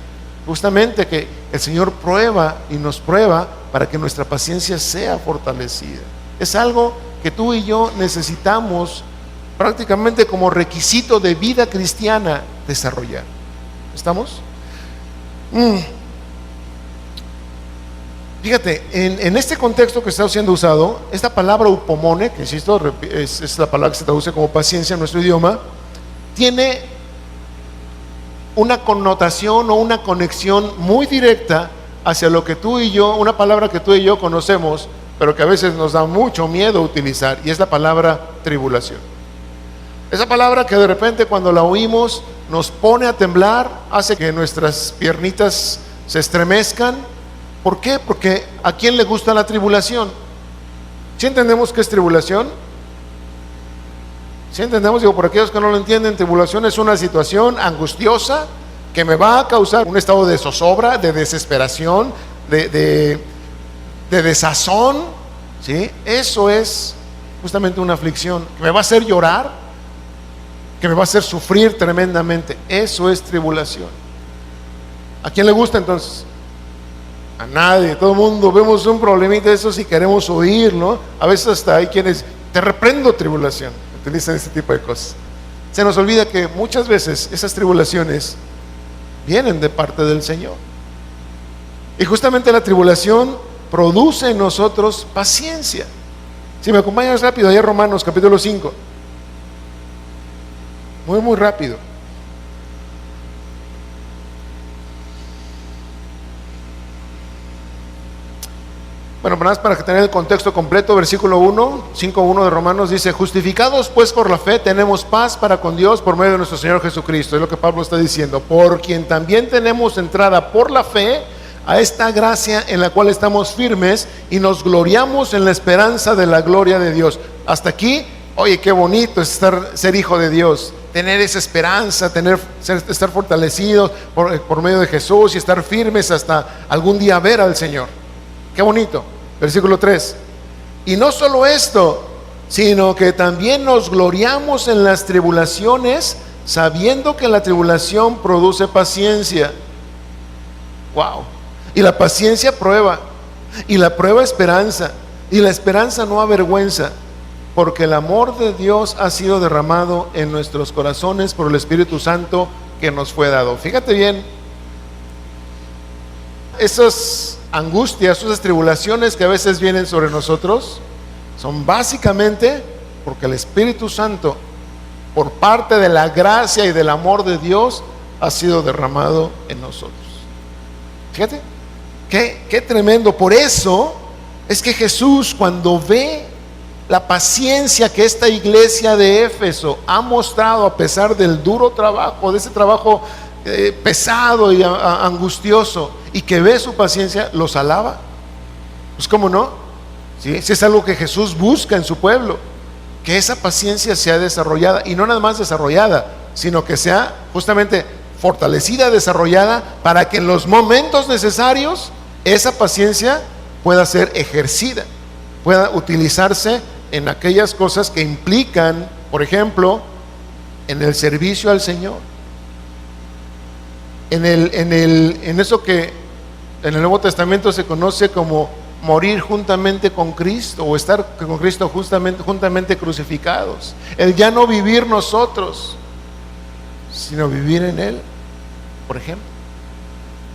Justamente que el Señor prueba y nos prueba para que nuestra paciencia sea fortalecida. Es algo que tú y yo necesitamos prácticamente como requisito de vida cristiana desarrollar. ¿Estamos? Fíjate, en este contexto que está siendo usado, esta palabra upomone, que insisto, es la palabra que se traduce como paciencia en nuestro idioma, tiene una connotación o una conexión muy directa hacia lo que tú y yo, una palabra que tú y yo conocemos, pero que a veces nos da mucho miedo utilizar, y es la palabra tribulación. Esa palabra que de repente cuando la oímos nos pone a temblar, hace que nuestras piernitas se estremezcan. ¿Por qué? Porque ¿a quién le gusta la tribulación? ¿Sí entendemos qué es tribulación? ¿Sí entendemos? Digo, por aquellos que no lo entienden, tribulación es una situación angustiosa que me va a causar un estado de zozobra, de desesperación, de desazón, ¿sí? Eso es justamente una aflicción que me va a hacer llorar, que me va a hacer sufrir tremendamente. Eso es tribulación. ¿A quién le gusta entonces? A nadie. Todo el mundo vemos un problemita de esos y queremos oír, ¿no? A veces hasta hay quienes, te reprendo tribulación, utilizan este tipo de cosas. Se nos olvida que muchas veces esas tribulaciones vienen de parte del Señor. Y justamente la tribulación produce en nosotros paciencia. Si me acompañas rápido, allá Romanos capítulo 5. Muy rápido. Bueno, más para tener el contexto completo, versículo 1, 5:1 de Romanos dice: justificados pues por la fe tenemos paz para con Dios por medio de nuestro Señor Jesucristo. Es lo que Pablo está diciendo, por quien también tenemos entrada por la fe a esta gracia en la cual estamos firmes y nos gloriamos en la esperanza de la gloria de Dios. Hasta aquí, oye, qué bonito es ser hijo de Dios, tener esa esperanza, estar fortalecidos por medio de Jesús y estar firmes hasta algún día ver al Señor. Qué bonito. Versículo 3. Y no solo esto, sino que también nos gloriamos en las tribulaciones, sabiendo que la tribulación produce paciencia. Wow. Y la paciencia prueba, y la prueba esperanza, y la esperanza no avergüenza, porque el amor de Dios ha sido derramado en nuestros corazones por el Espíritu Santo que nos fue dado. Fíjate bien, esas angustias, esas tribulaciones que a veces vienen sobre nosotros, son básicamente porque el Espíritu Santo, por parte de la gracia y del amor de Dios, ha sido derramado en nosotros. Fíjate, qué tremendo. Por eso es que Jesús, cuando ve la paciencia que esta iglesia de Éfeso ha mostrado a pesar del duro trabajo, de ese trabajo pesado y angustioso, y que ve su paciencia, los alaba. Pues cómo no, ¿sí? Si es algo que Jesús busca en su pueblo, que esa paciencia sea desarrollada, y no nada más desarrollada, sino que sea justamente fortalecida, desarrollada, para que en los momentos necesarios esa paciencia pueda ser ejercida, pueda utilizarse en aquellas cosas que implican, por ejemplo, en el servicio al Señor, en eso que en el Nuevo Testamento se conoce como morir juntamente con Cristo, o estar con Cristo juntamente crucificados. El ya no vivir nosotros, sino vivir en Él, por ejemplo.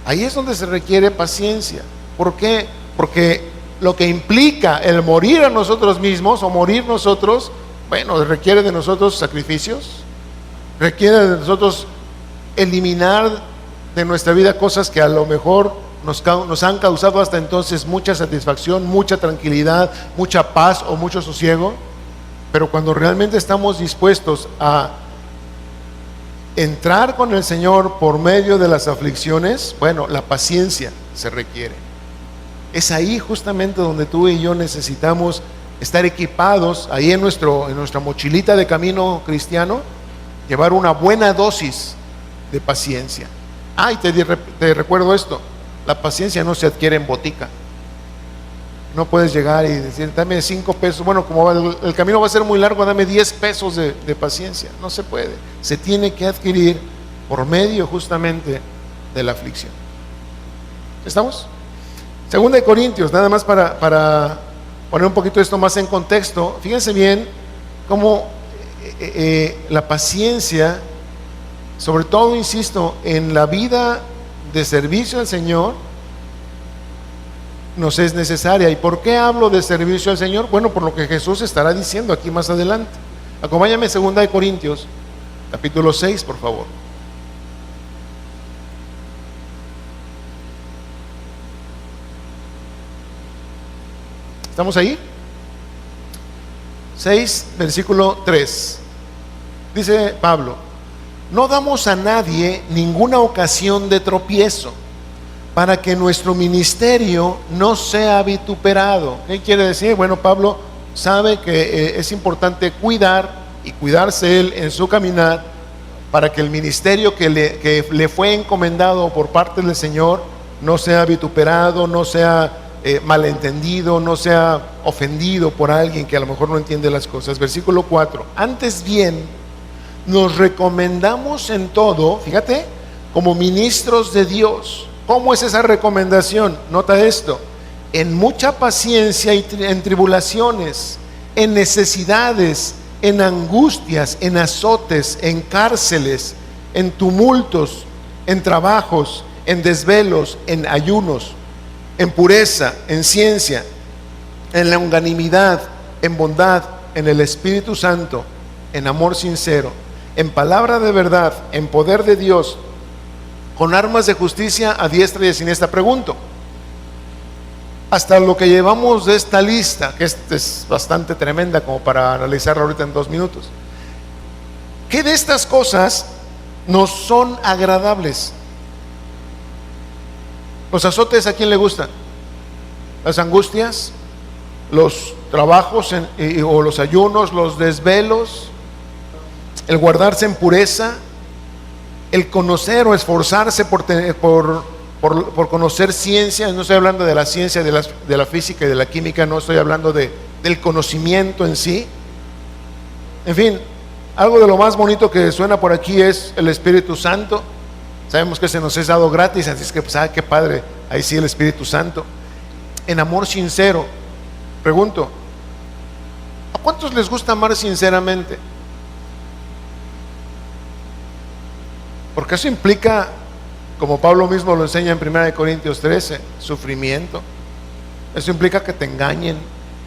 Ahí es donde se requiere paciencia. ¿Por qué? Porque lo que implica el morir a nosotros mismos o morir nosotros, bueno, requiere de nosotros sacrificios, requiere de nosotros eliminar de nuestra vida cosas que a lo mejor nos han causado hasta entonces mucha satisfacción, mucha tranquilidad, mucha paz o mucho sosiego. Pero cuando realmente estamos dispuestos a entrar con el Señor por medio de las aflicciones, bueno, la paciencia se requiere. Es ahí justamente donde tú y yo necesitamos estar equipados, ahí en nuestra mochilita de camino cristiano, llevar una buena dosis de paciencia. Y te recuerdo esto: la paciencia no se adquiere en botica. No puedes llegar y decir, dame 5 pesos, bueno, como el camino va a ser muy largo, dame 10 pesos de paciencia. No se puede. Se tiene que adquirir por medio justamente de la aflicción. ¿Estamos? Segunda de Corintios, nada más para poner un poquito esto más en contexto. Fíjense bien cómo la paciencia, sobre todo, insisto, en la vida de servicio al Señor, nos es necesaria. ¿Y por qué hablo de servicio al Señor? Bueno, por lo que Jesús estará diciendo aquí más adelante. Acompáñame, 2 Corintios, capítulo 6, por favor. ¿Estamos ahí? 6, versículo 3. Dice Pablo: no damos a nadie ninguna ocasión de tropiezo, para que nuestro ministerio no sea vituperado. ¿Qué quiere decir? Bueno, Pablo sabe que es importante cuidar y cuidarse él en su caminar, para que el ministerio que le fue encomendado por parte del Señor no sea vituperado, no sea malentendido, no sea ofendido por alguien que a lo mejor no entiende las cosas. Versículo 4: antes bien, nos recomendamos en todo, fíjate, como ministros de Dios. ¿Cómo es esa recomendación? Nota esto: en mucha paciencia y en tribulaciones, en necesidades, en angustias, en azotes, en cárceles, en tumultos, en trabajos, en desvelos, en ayunos, en pureza, en ciencia, en longanimidad, en bondad, en el Espíritu Santo, en amor sincero, en palabra de verdad, en poder de Dios, con armas de justicia a diestra y a siniestra. Pregunto, hasta lo que llevamos de esta lista, que es bastante tremenda como para analizarla ahorita en 2 minutos, ¿qué de estas cosas nos son agradables? Los azotes, ¿a quién le gustan? Las angustias, los trabajos o los ayunos, los desvelos, el guardarse en pureza, el conocer o esforzarse por conocer ciencia. No estoy hablando de la ciencia de la física y de la química, no estoy hablando del conocimiento en sí. En fin, algo de lo más bonito que suena por aquí es el Espíritu Santo. Sabemos que se nos es dado gratis, así es que pues, qué padre, ahí sí el Espíritu Santo. En amor sincero. Pregunto, ¿a cuántos les gusta amar sinceramente? Porque eso implica, como Pablo mismo lo enseña en 1 Corintios 13, sufrimiento. Eso implica que te engañen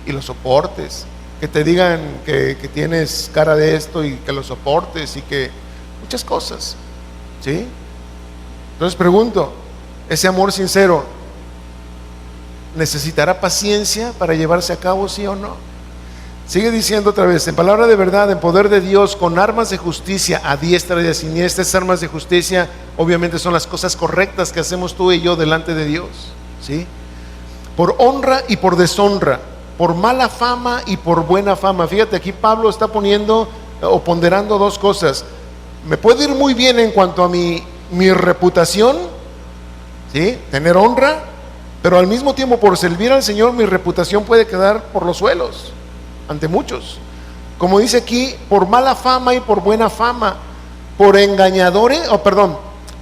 y lo soportes, que te digan que tienes cara de esto y que lo soportes, y que muchas cosas, ¿sí? Entonces pregunto, ¿ese amor sincero necesitará paciencia para llevarse a cabo, sí o no? Sigue diciendo otra vez: en palabra de verdad, en poder de Dios, con armas de justicia a diestra y a siniestra. Estas armas de justicia obviamente son las cosas correctas que hacemos tú y yo delante de Dios, ¿sí? Por honra y por deshonra, por mala fama y por buena fama. Fíjate, aquí Pablo está poniendo o ponderando dos cosas. Me puede ir muy bien en cuanto a mi reputación, ¿sí? Tener honra, pero al mismo tiempo, por servir al Señor, mi reputación puede quedar por los suelos ante muchos. Como dice aquí, por mala fama y por buena fama, por engañadores,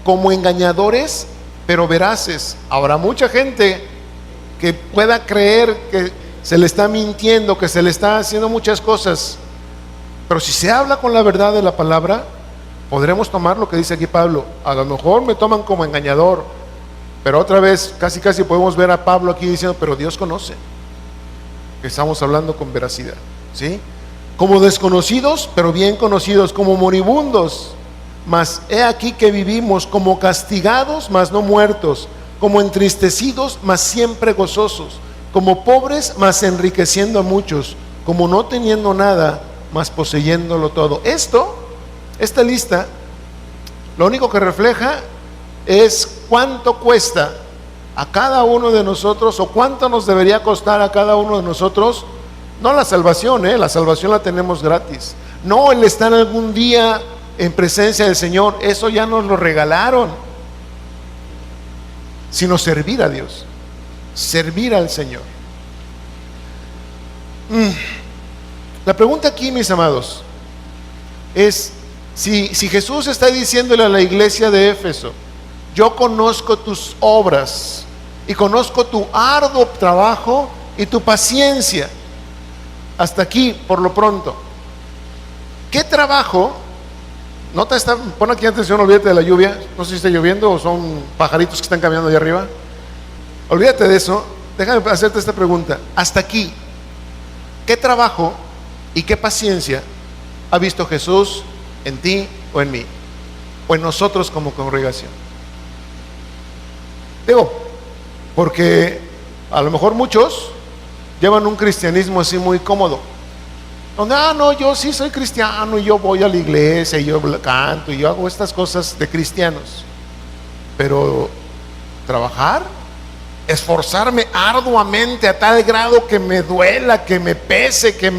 como engañadores, pero veraces. Habrá mucha gente que pueda creer que se le está mintiendo, que se le está haciendo muchas cosas, pero si se habla con la verdad de la palabra, podremos tomar lo que dice aquí Pablo. A lo mejor me toman como engañador, pero otra vez casi podemos ver a Pablo aquí diciendo: pero Dios conoce que estamos hablando con veracidad, ¿sí? Como desconocidos, pero bien conocidos; como moribundos, mas he aquí que vivimos; como castigados, mas no muertos; como entristecidos, mas siempre gozosos; como pobres, mas enriqueciendo a muchos; como no teniendo nada, mas poseyéndolo todo. Esta lista, lo único que refleja es cuánto cuesta a cada uno de nosotros, o cuánto nos debería costar a cada uno de nosotros, no la salvación, la salvación la tenemos gratis, no el estar algún día en presencia del Señor, eso ya nos lo regalaron, sino servir a Dios, servir al Señor. La pregunta aquí, mis amados, es si Jesús está diciéndole a la iglesia de Éfeso: yo conozco tus obras y conozco tu arduo trabajo y tu paciencia. Hasta aquí, por lo pronto. ¿Qué trabajo? Pon aquí atención, olvídate de la lluvia. No sé si está lloviendo o son pajaritos que están caminando allá arriba. Olvídate de eso. déjame hacerte esta pregunta. Hasta aquí, ¿qué trabajo y qué paciencia ha visto Jesús en ti o en mí? O en nosotros como congregación. Digo, porque a lo mejor muchos llevan un cristianismo así muy cómodo, donde, no, yo sí soy cristiano y yo voy a la iglesia y yo canto y yo hago estas cosas de cristianos. Pero trabajar, esforzarme arduamente a tal grado que me duela, que me pese, que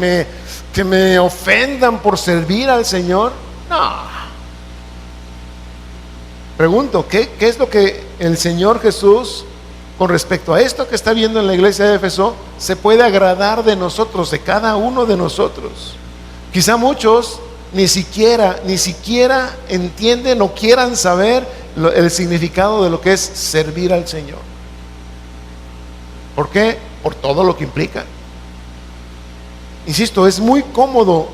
me ofendan por servir al Señor, no. Pregunto, ¿qué es lo que el Señor Jesús, con respecto a esto que está viendo en la iglesia de Éfeso, se puede agradar de nosotros, de cada uno de nosotros? Quizá muchos ni siquiera entienden o quieran saber el significado de lo que es servir al Señor. ¿Por qué? Por todo lo que implica. Insisto, es muy cómodo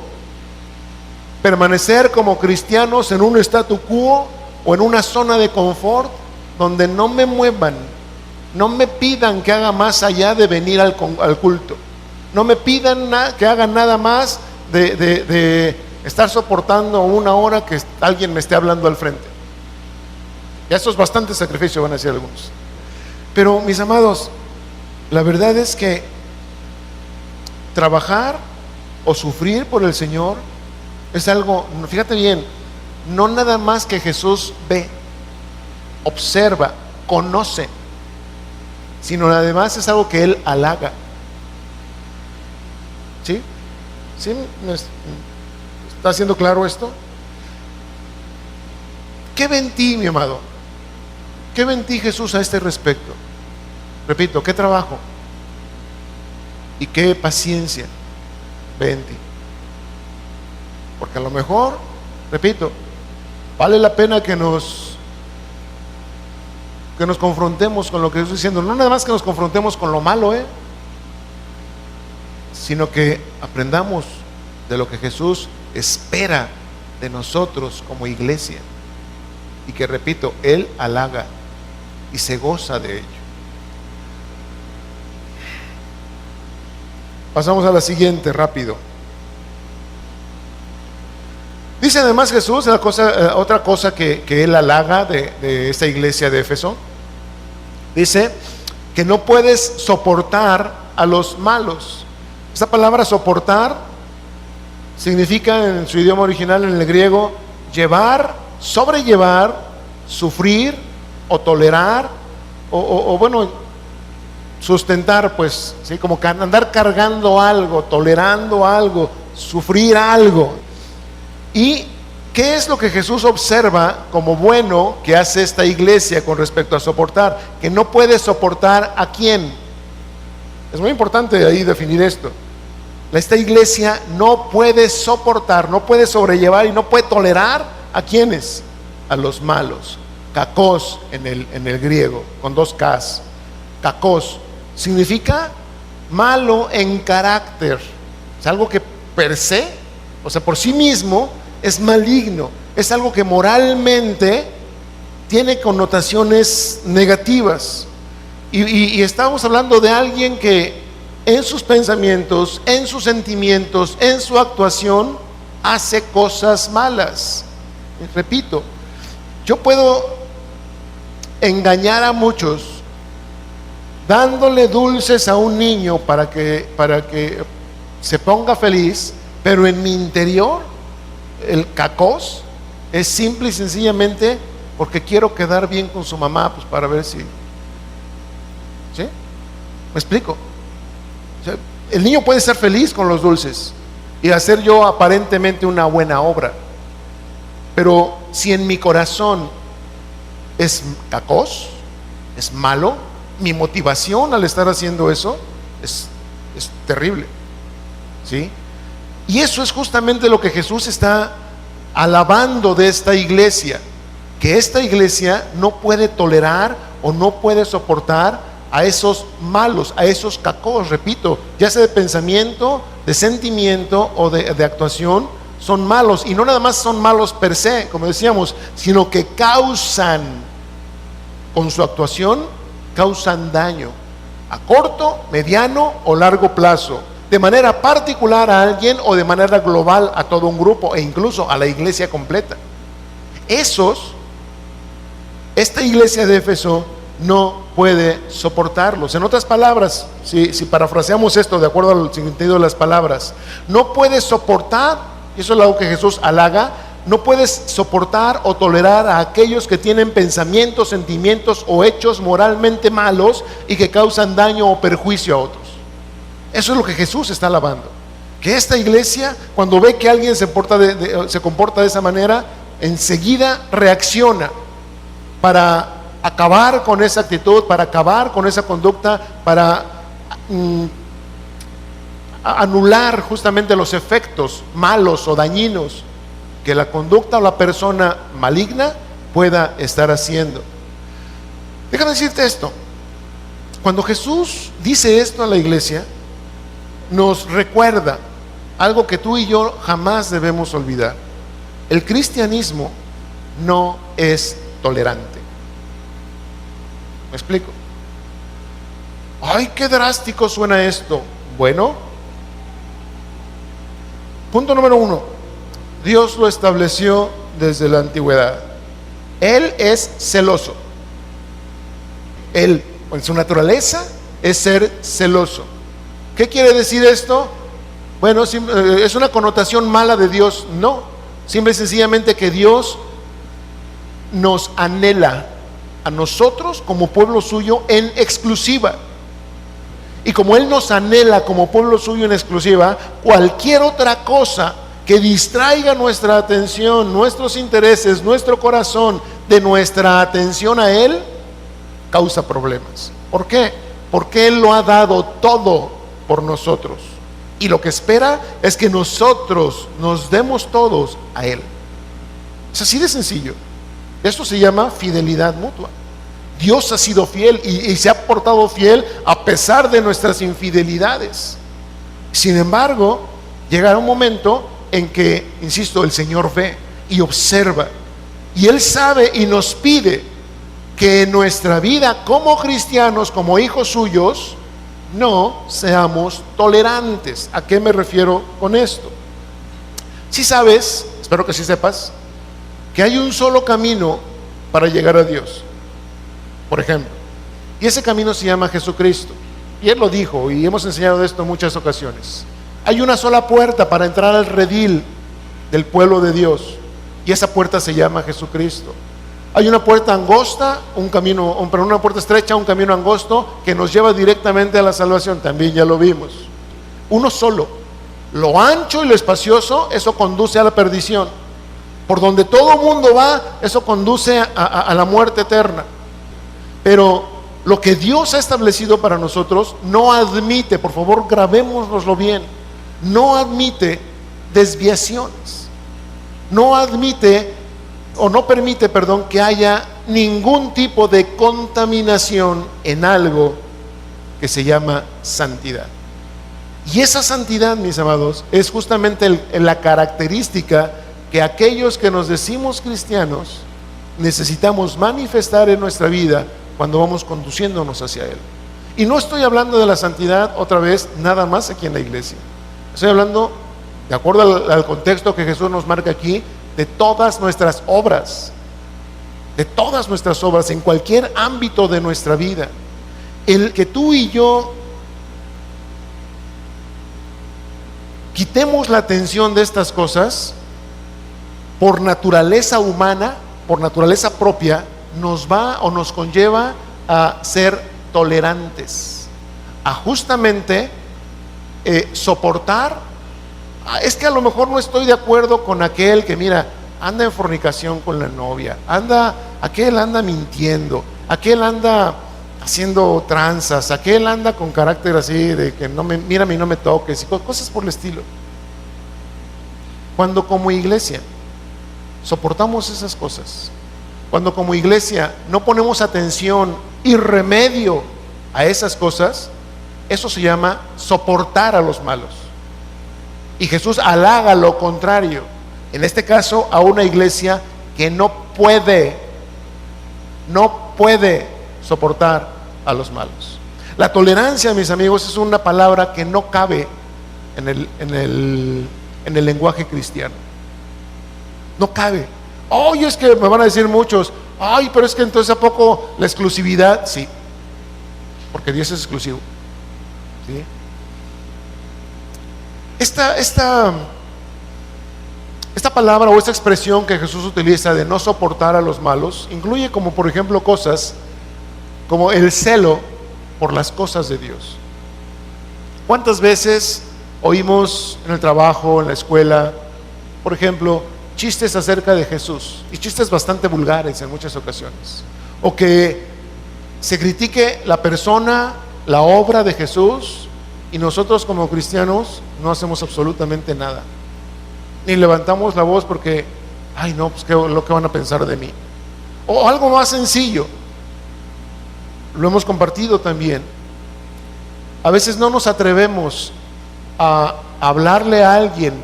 permanecer como cristianos en un statu quo o en una zona de confort donde no me muevan, no me pidan que haga más allá de venir al culto, no me pidan que haga nada más de estar soportando una hora que alguien me esté hablando al frente. Ya eso es bastante sacrificio, van a decir algunos. Pero mis amados, la verdad es que trabajar o sufrir por el Señor es algo, fíjate bien, no nada más que Jesús ve, observa, conoce, sino además es algo que Él halaga. ¿Sí? ¿Sí? ¿Me está haciendo claro esto? ¿Qué ve en ti, mi amado? ¿Qué ve en ti Jesús a este respecto? Repito, ¿qué trabajo y qué paciencia ve en ti? Porque a lo mejor, repito, vale la pena que nos confrontemos con lo que estoy diciendo. No nada más que nos confrontemos con lo malo, sino que aprendamos de lo que Jesús espera de nosotros como iglesia, y que, repito, Él halaga y se goza de ello. Pasamos a la siguiente, rápido. Dice además Jesús otra cosa que Él halaga de esta iglesia de Éfeso. Dice que no puedes soportar a los malos. Esta palabra soportar significa, en su idioma original, en el griego, llevar, sobrellevar, sufrir o tolerar o bueno, sustentar, pues, ¿sí? Como andar cargando algo, tolerando algo, sufrir algo. ¿Y qué es lo que Jesús observa como bueno que hace esta iglesia con respecto a soportar? Que no puede soportar ¿a quién? Es muy importante ahí definir esto. Esta iglesia no puede soportar, no puede sobrellevar y no puede tolerar ¿a quiénes? A los malos. Kakos en el griego, con dos Ks. Kakos significa malo en carácter. Es algo que per se, o sea, por sí mismo, es maligno, es algo que moralmente tiene connotaciones negativas. Y estamos hablando de alguien que en sus pensamientos, en sus sentimientos, en su actuación, hace cosas malas. Repito, yo puedo engañar a muchos dándole dulces a un niño para que se ponga feliz, pero en mi interior el cacos es simple y sencillamente porque quiero quedar bien con su mamá, pues para ver si, ¿sí? ¿Me explico? O sea, el niño puede ser feliz con los dulces y hacer yo aparentemente una buena obra, pero si en mi corazón es cacos, es malo, mi motivación al estar haciendo eso es terrible, ¿sí? Y eso es justamente lo que Jesús está alabando de esta iglesia, que esta iglesia no puede tolerar o no puede soportar a esos malos, a esos cacos, repito, ya sea de pensamiento, de sentimiento o de actuación, son malos, y no nada más son malos per se, como decíamos, sino que causan, con su actuación, causan daño. a corto, mediano o largo plazo, de manera particular a alguien o de manera global a todo un grupo e incluso a la iglesia completa. Esta iglesia de Éfeso no puede soportarlos. En otras palabras, si parafraseamos esto de acuerdo al sentido de las palabras, no puedes soportar, y eso es algo que Jesús halaga, no puedes soportar o tolerar a aquellos que tienen pensamientos, sentimientos o hechos moralmente malos y que causan daño o perjuicio a otros. Eso es lo que Jesús está alabando. Que esta iglesia, cuando ve que alguien se comporta de esa manera, enseguida reacciona para acabar con esa actitud, para acabar con esa conducta, para anular justamente los efectos malos o dañinos que la conducta o la persona maligna pueda estar haciendo. Déjame decirte esto: cuando Jesús dice esto a la iglesia, nos recuerda algo que tú y yo jamás debemos olvidar. El cristianismo no es tolerante. ¿Me explico? Ay, qué drástico suena esto. Bueno, punto número 1: Dios lo estableció desde la antigüedad. Él es celoso. Él, en su naturaleza, es ser celoso. ¿Qué quiere decir esto? Bueno, ¿es una connotación mala de Dios? No, simple y sencillamente que Dios nos anhela a nosotros como pueblo suyo en exclusiva. Y como Él nos anhela como pueblo suyo en exclusiva, cualquier otra cosa que distraiga nuestra atención, nuestros intereses, nuestro corazón de nuestra atención a Él, causa problemas. ¿Por qué? Porque Él lo ha dado todo por nosotros, y lo que espera es que nosotros nos demos todos a Él. Es así de sencillo. Esto se llama fidelidad mutua. Dios ha sido fiel y se ha portado fiel a pesar de nuestras infidelidades. Sin embargo, llegará un momento en que, insisto, el Señor ve y observa, y Él sabe y nos pide que en nuestra vida como cristianos, como hijos suyos, no seamos tolerantes. ¿A qué me refiero con esto? Si sabes, espero que sí sepas, que hay un solo camino para llegar a Dios, por ejemplo, y ese camino se llama Jesucristo, y Él lo dijo, y hemos enseñado de esto en muchas ocasiones. Hay una sola puerta para entrar al redil del pueblo de Dios, y esa puerta se llama Jesucristo. Hay una puerta angosta, una puerta estrecha, un camino angosto que nos lleva directamente a la salvación, también ya lo vimos. Uno solo. Lo ancho y lo espacioso, eso conduce a la perdición. Por donde todo mundo va, eso conduce a la muerte eterna. Pero lo que Dios ha establecido para nosotros no admite, por favor grabémoslo bien, no admite desviaciones, no admite o no permite, que haya ningún tipo de contaminación en algo que se llama santidad. Y esa santidad, mis amados, es justamente la característica que aquellos que nos decimos cristianos necesitamos manifestar en nuestra vida cuando vamos conduciéndonos hacia Él. Y no estoy hablando de la santidad otra vez nada más aquí en la iglesia. Estoy hablando, de acuerdo al contexto que Jesús nos marca aquí, de todas nuestras obras, en cualquier ámbito de nuestra vida. El que tú y yo quitemos la atención de estas cosas, por naturaleza humana, por naturaleza propia, nos va o nos conlleva a ser tolerantes, a justamente soportar. Es que a lo mejor no estoy de acuerdo con aquel que, mira, anda en fornicación con la novia, aquel anda mintiendo, aquel anda haciendo tranzas, aquel anda con carácter así de que mírame y no me toques, y cosas por el estilo. Cuando como iglesia soportamos esas cosas, cuando como iglesia no ponemos atención y remedio a esas cosas, eso se llama soportar a los malos. Y Jesús halaga lo contrario, en este caso a una iglesia que no puede soportar a los malos. La tolerancia, mis amigos, es una palabra que no cabe en el lenguaje cristiano. No cabe. Oye, es que me van a decir muchos, ay, pero es que entonces ¿a poco la exclusividad? Sí, porque Dios es exclusivo. ¿Sí? Esta palabra o esta expresión que Jesús utiliza de no soportar a los malos incluye, como por ejemplo, cosas como el celo por las cosas de Dios. ¿Cuántas veces oímos en el trabajo, en la escuela, por ejemplo, chistes acerca de Jesús, y chistes bastante vulgares en muchas ocasiones, o que se critique la persona, la obra de Jesús, y nosotros como cristianos no hacemos absolutamente nada, ni levantamos la voz porque, ay no, pues lo que van a pensar de mí? O algo más sencillo, lo hemos compartido también, a veces no nos atrevemos a hablarle a alguien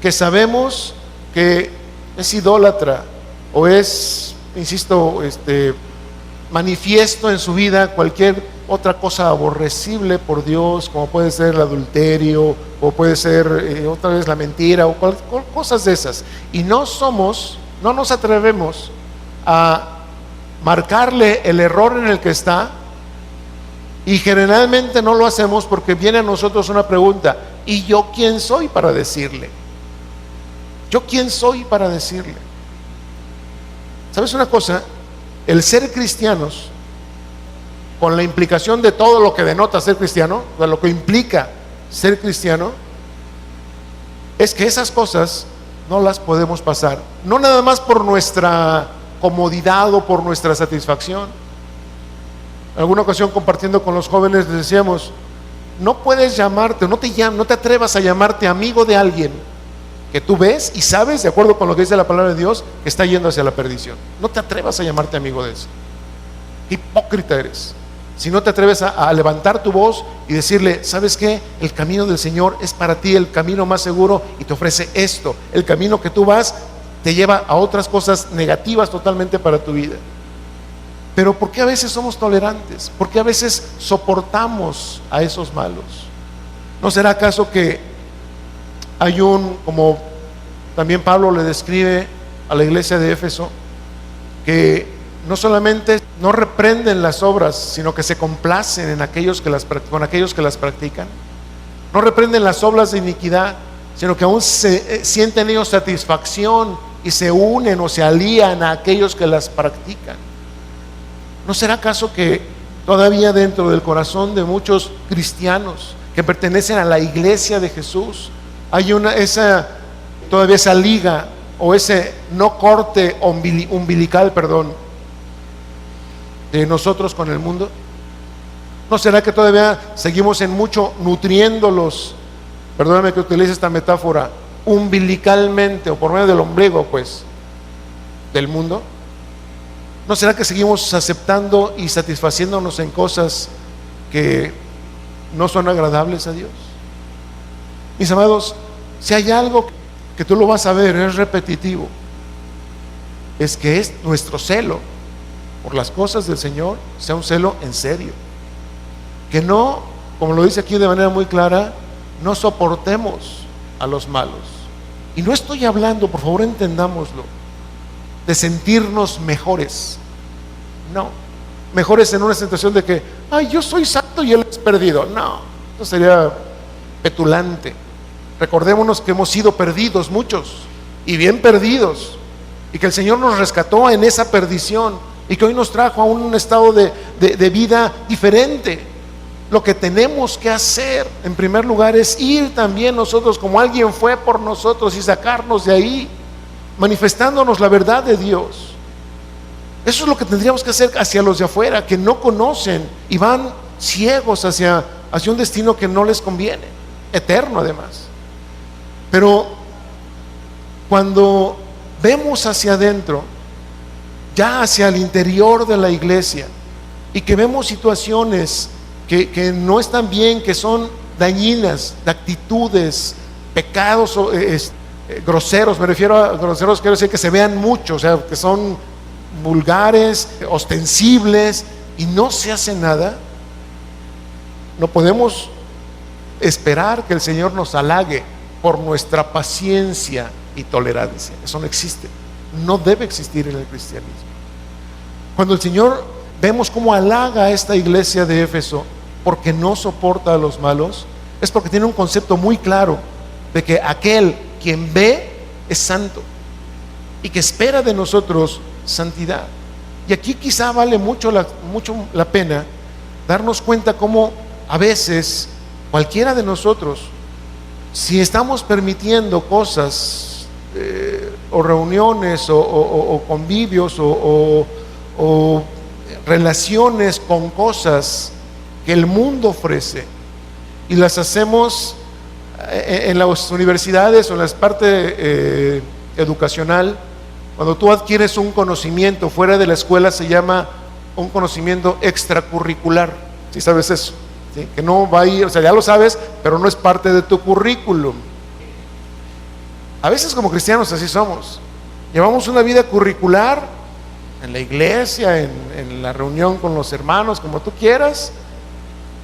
que sabemos que es idólatra o es, insisto, manifiesto en su vida cualquier otra cosa aborrecible por Dios, como puede ser el adulterio, o puede ser otra vez la mentira, o cosas de esas, y no nos atrevemos a marcarle el error en el que está, y generalmente no lo hacemos porque viene a nosotros una pregunta: ¿y yo quién soy para decirle? ¿Yo quién soy para decirle? ¿Sabes una cosa? El ser cristianos, con la implicación de todo lo que denota ser cristiano, de lo que implica ser cristiano, es que esas cosas no las podemos pasar, no nada más por nuestra comodidad o por nuestra satisfacción. En alguna ocasión, compartiendo con los jóvenes, les decíamos: no puedes llamarte, no te atrevas a llamarte amigo de alguien que tú ves y sabes, de acuerdo con lo que dice la palabra de Dios, que está yendo hacia la perdición. No te atrevas a llamarte amigo de eso. Qué hipócrita eres si no te atreves a levantar tu voz y decirle: ¿sabes qué? El camino del Señor es para ti el camino más seguro, y te ofrece esto. El camino que tú vas te lleva a otras cosas negativas totalmente para tu vida. Pero ¿por qué a veces somos tolerantes? ¿Por qué a veces soportamos a esos malos? ¿No será acaso que hay como también Pablo le describe a la iglesia de Éfeso, que no solamente no reprenden las obras, sino que se complacen con aquellos que las practican? No reprenden las obras de iniquidad, sino que aún sienten ellos satisfacción y se unen o se alían a aquellos que las practican. ¿No será acaso que todavía dentro del corazón de muchos cristianos que pertenecen a la iglesia de Jesús hay todavía esa liga o ese no corte umbilical, de nosotros con el mundo? ¿No será que todavía seguimos en mucho nutriéndolos, perdóname que utilice esta metáfora, umbilicalmente o por medio del ombligo, del mundo? ¿No será que seguimos aceptando y satisfaciéndonos en cosas que no son agradables a Dios? Mis amados, si hay algo que tú lo vas a ver, es repetitivo, es que es nuestro celo por las cosas del Señor sea un celo en serio, que no, como lo dice aquí de manera muy clara, no soportemos a los malos. Y no estoy hablando, por favor entendámoslo, de sentirnos mejores. No, mejores en una situación de que, ay, yo soy santo y él es perdido. No, eso sería petulante. Recordémonos que hemos sido perdidos muchos, y bien perdidos, y que el Señor nos rescató en esa perdición, y que hoy nos trajo a un estado de vida diferente. Lo que tenemos que hacer en primer lugar es ir también nosotros como alguien fue por nosotros y sacarnos de ahí, manifestándonos la verdad de Dios. Eso es lo que tendríamos que hacer hacia los de afuera, que no conocen y van ciegos hacia un destino que no les conviene, eterno además. Pero cuando vemos hacia adentro, ya hacia el interior de la iglesia, y que vemos situaciones que no están bien, que son dañinas, de actitudes, pecados groseros, me refiero a groseros, quiero decir que se vean mucho, o sea, que son vulgares, ostensibles, y no se hace nada, No podemos esperar que el Señor nos halague por nuestra paciencia y tolerancia. Eso no existe, no debe existir en el cristianismo. Cuando el Señor vemos cómo halaga a esta iglesia de Éfeso porque no soporta a los malos, es porque tiene un concepto muy claro de que aquel quien ve es santo y que espera de nosotros santidad. Y aquí quizá vale mucho la pena darnos cuenta cómo a veces cualquiera de nosotros, si estamos permitiendo cosas o reuniones o convivios o relaciones con cosas que el mundo ofrece y las hacemos en las universidades o en la parte educacional, cuando tú adquieres un conocimiento fuera de la escuela, se llama un conocimiento extracurricular. ¿Sí sabes eso? ¿Sí? Que no va a ir, o sea, ya lo sabes, pero no es parte de tu currículum. A veces como cristianos así somos. Llevamos una vida curricular en la iglesia, en la reunión con los hermanos, como tú quieras,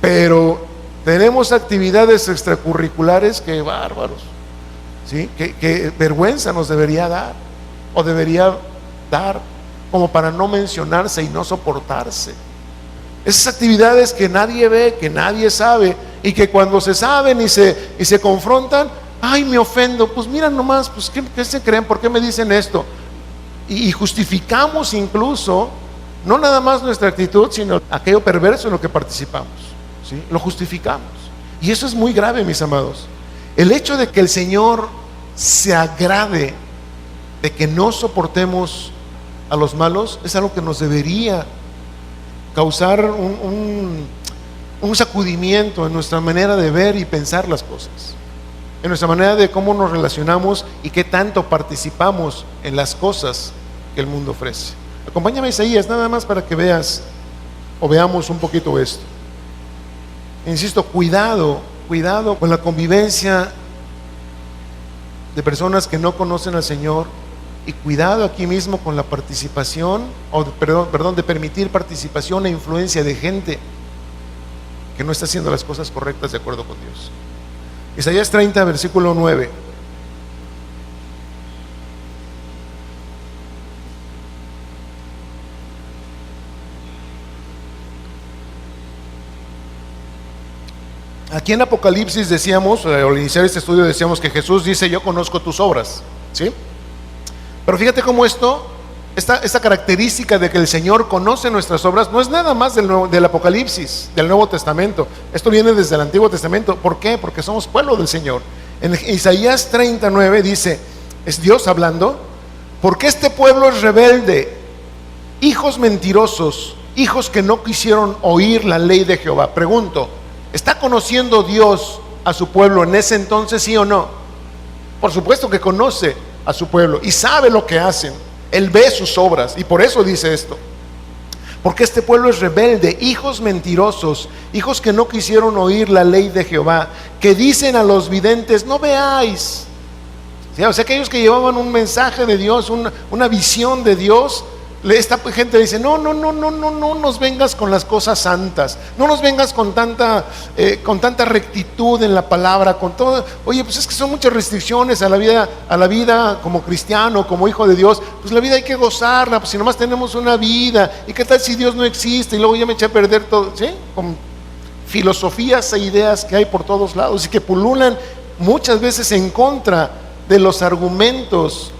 pero tenemos actividades extracurriculares que bárbaros, ¿sí? Que vergüenza nos debería dar, o debería dar, como para no mencionarse y no soportarse. Esas actividades que nadie ve, que nadie sabe, y que cuando se saben y se confrontan, ay, me ofendo, pues mira nomás, pues ¿qué se creen? ¿Por qué me dicen esto? Y justificamos incluso, no nada más nuestra actitud, sino aquello perverso en lo que participamos, ¿sí? Lo justificamos. Y eso es muy grave, mis amados. El hecho de que el Señor se agrade de que no soportemos a los malos es algo que nos debería causar un sacudimiento en nuestra manera de ver y pensar las cosas, en nuestra manera de cómo nos relacionamos y qué tanto participamos en las cosas que el mundo ofrece. Acompáñame a Isaías, nada más para que veas o veamos un poquito esto. Insisto, cuidado con la convivencia de personas que no conocen al Señor, y cuidado aquí mismo con la participación, de permitir participación e influencia de gente que no está haciendo las cosas correctas de acuerdo con Dios. Isaías 30, versículo 9. Aquí en Apocalipsis decíamos, al iniciar este estudio decíamos que Jesús dice: yo conozco tus obras, ¿sí? Pero fíjate cómo esta característica de que el Señor conoce nuestras obras no es nada más del Apocalipsis, del Nuevo Testamento. Esto viene desde el Antiguo Testamento. ¿Por qué? Porque somos pueblo del Señor. En Isaías 39 dice, es Dios hablando: porque este pueblo es rebelde, hijos mentirosos, hijos que no quisieron oír la ley de Jehová. Pregunto, ¿está conociendo Dios a su pueblo en ese entonces, sí o no? Por supuesto que conoce a su pueblo y sabe lo que hacen. Él ve sus obras, y por eso dice esto: porque este pueblo es rebelde, hijos mentirosos, hijos que no quisieron oír la ley de Jehová, que dicen a los videntes: no veáis. ¿Sí? O sea, aquellos que llevaban un mensaje de Dios, una visión de Dios, esta gente dice: no nos vengas con las cosas santas, no nos vengas con tanta rectitud en la palabra, con todo. Oye, pues es que son muchas restricciones a la vida como cristiano, como hijo de Dios. Pues la vida hay que gozarla, pues si nomás tenemos una vida, y qué tal si Dios no existe y luego ya me eché a perder todo, ¿sí? Con filosofías e ideas que hay por todos lados y que pululan muchas veces en contra de los argumentos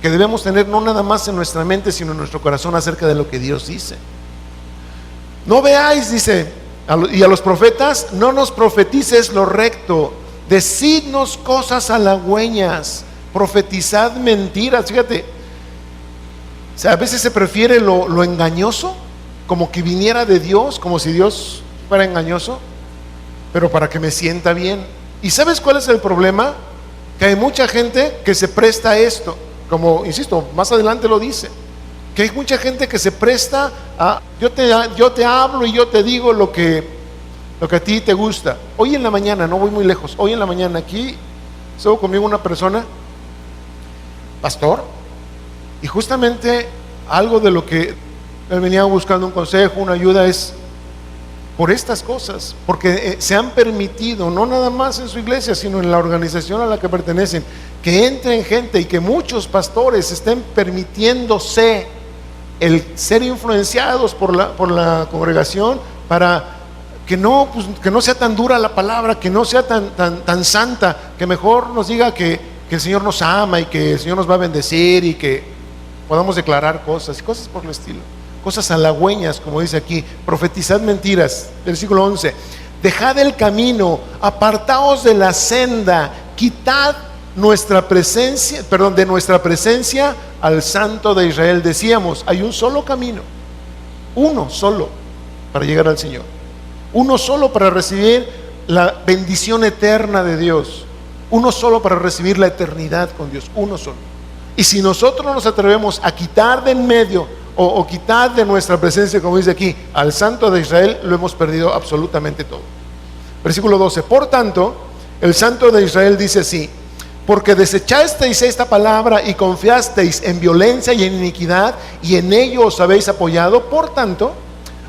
que debemos tener, no nada más en nuestra mente, sino en nuestro corazón, acerca de lo que Dios dice. No veáis, dice, y a los profetas: no nos profetices lo recto, decidnos cosas halagüeñas, profetizad mentiras. Fíjate, o sea, a veces se prefiere lo engañoso, como que viniera de Dios, como si Dios fuera engañoso, pero para que me sienta bien. ¿Y sabes cuál es el problema? Que hay mucha gente que se presta a esto. Como, insisto, más adelante lo dice, que hay mucha gente que se presta a: yo te hablo y yo te digo lo que a ti te gusta. Hoy en la mañana, no voy muy lejos, hoy en la mañana aquí estuvo conmigo una persona, pastor, y justamente algo de lo que él venía buscando un consejo, una ayuda, es: por estas cosas, porque se han permitido, no nada más en su iglesia, sino en la organización a la que pertenecen, que entren gente y que muchos pastores estén permitiéndose el ser influenciados por la congregación para que no sea tan dura la palabra, que no sea tan santa, que mejor nos diga que el Señor nos ama y que el Señor nos va a bendecir y que podamos declarar cosas por el estilo, cosas halagüeñas, como dice aquí. Profetizad mentiras, versículo 11: dejad el camino, apartaos de la senda, quitad de nuestra presencia al Santo de Israel. Decíamos, hay un solo camino, uno solo para llegar al Señor, uno solo para recibir la bendición eterna de Dios, uno solo para recibir la eternidad con Dios, uno solo. Y si nosotros nos atrevemos a quitar de en medio o quitar de nuestra presencia, como dice aquí, al Santo de Israel, lo hemos perdido absolutamente todo. Versículo 12: por tanto, el Santo de Israel dice así: porque desechasteis esta palabra y confiasteis en violencia y en iniquidad, y en ello os habéis apoyado, por tanto,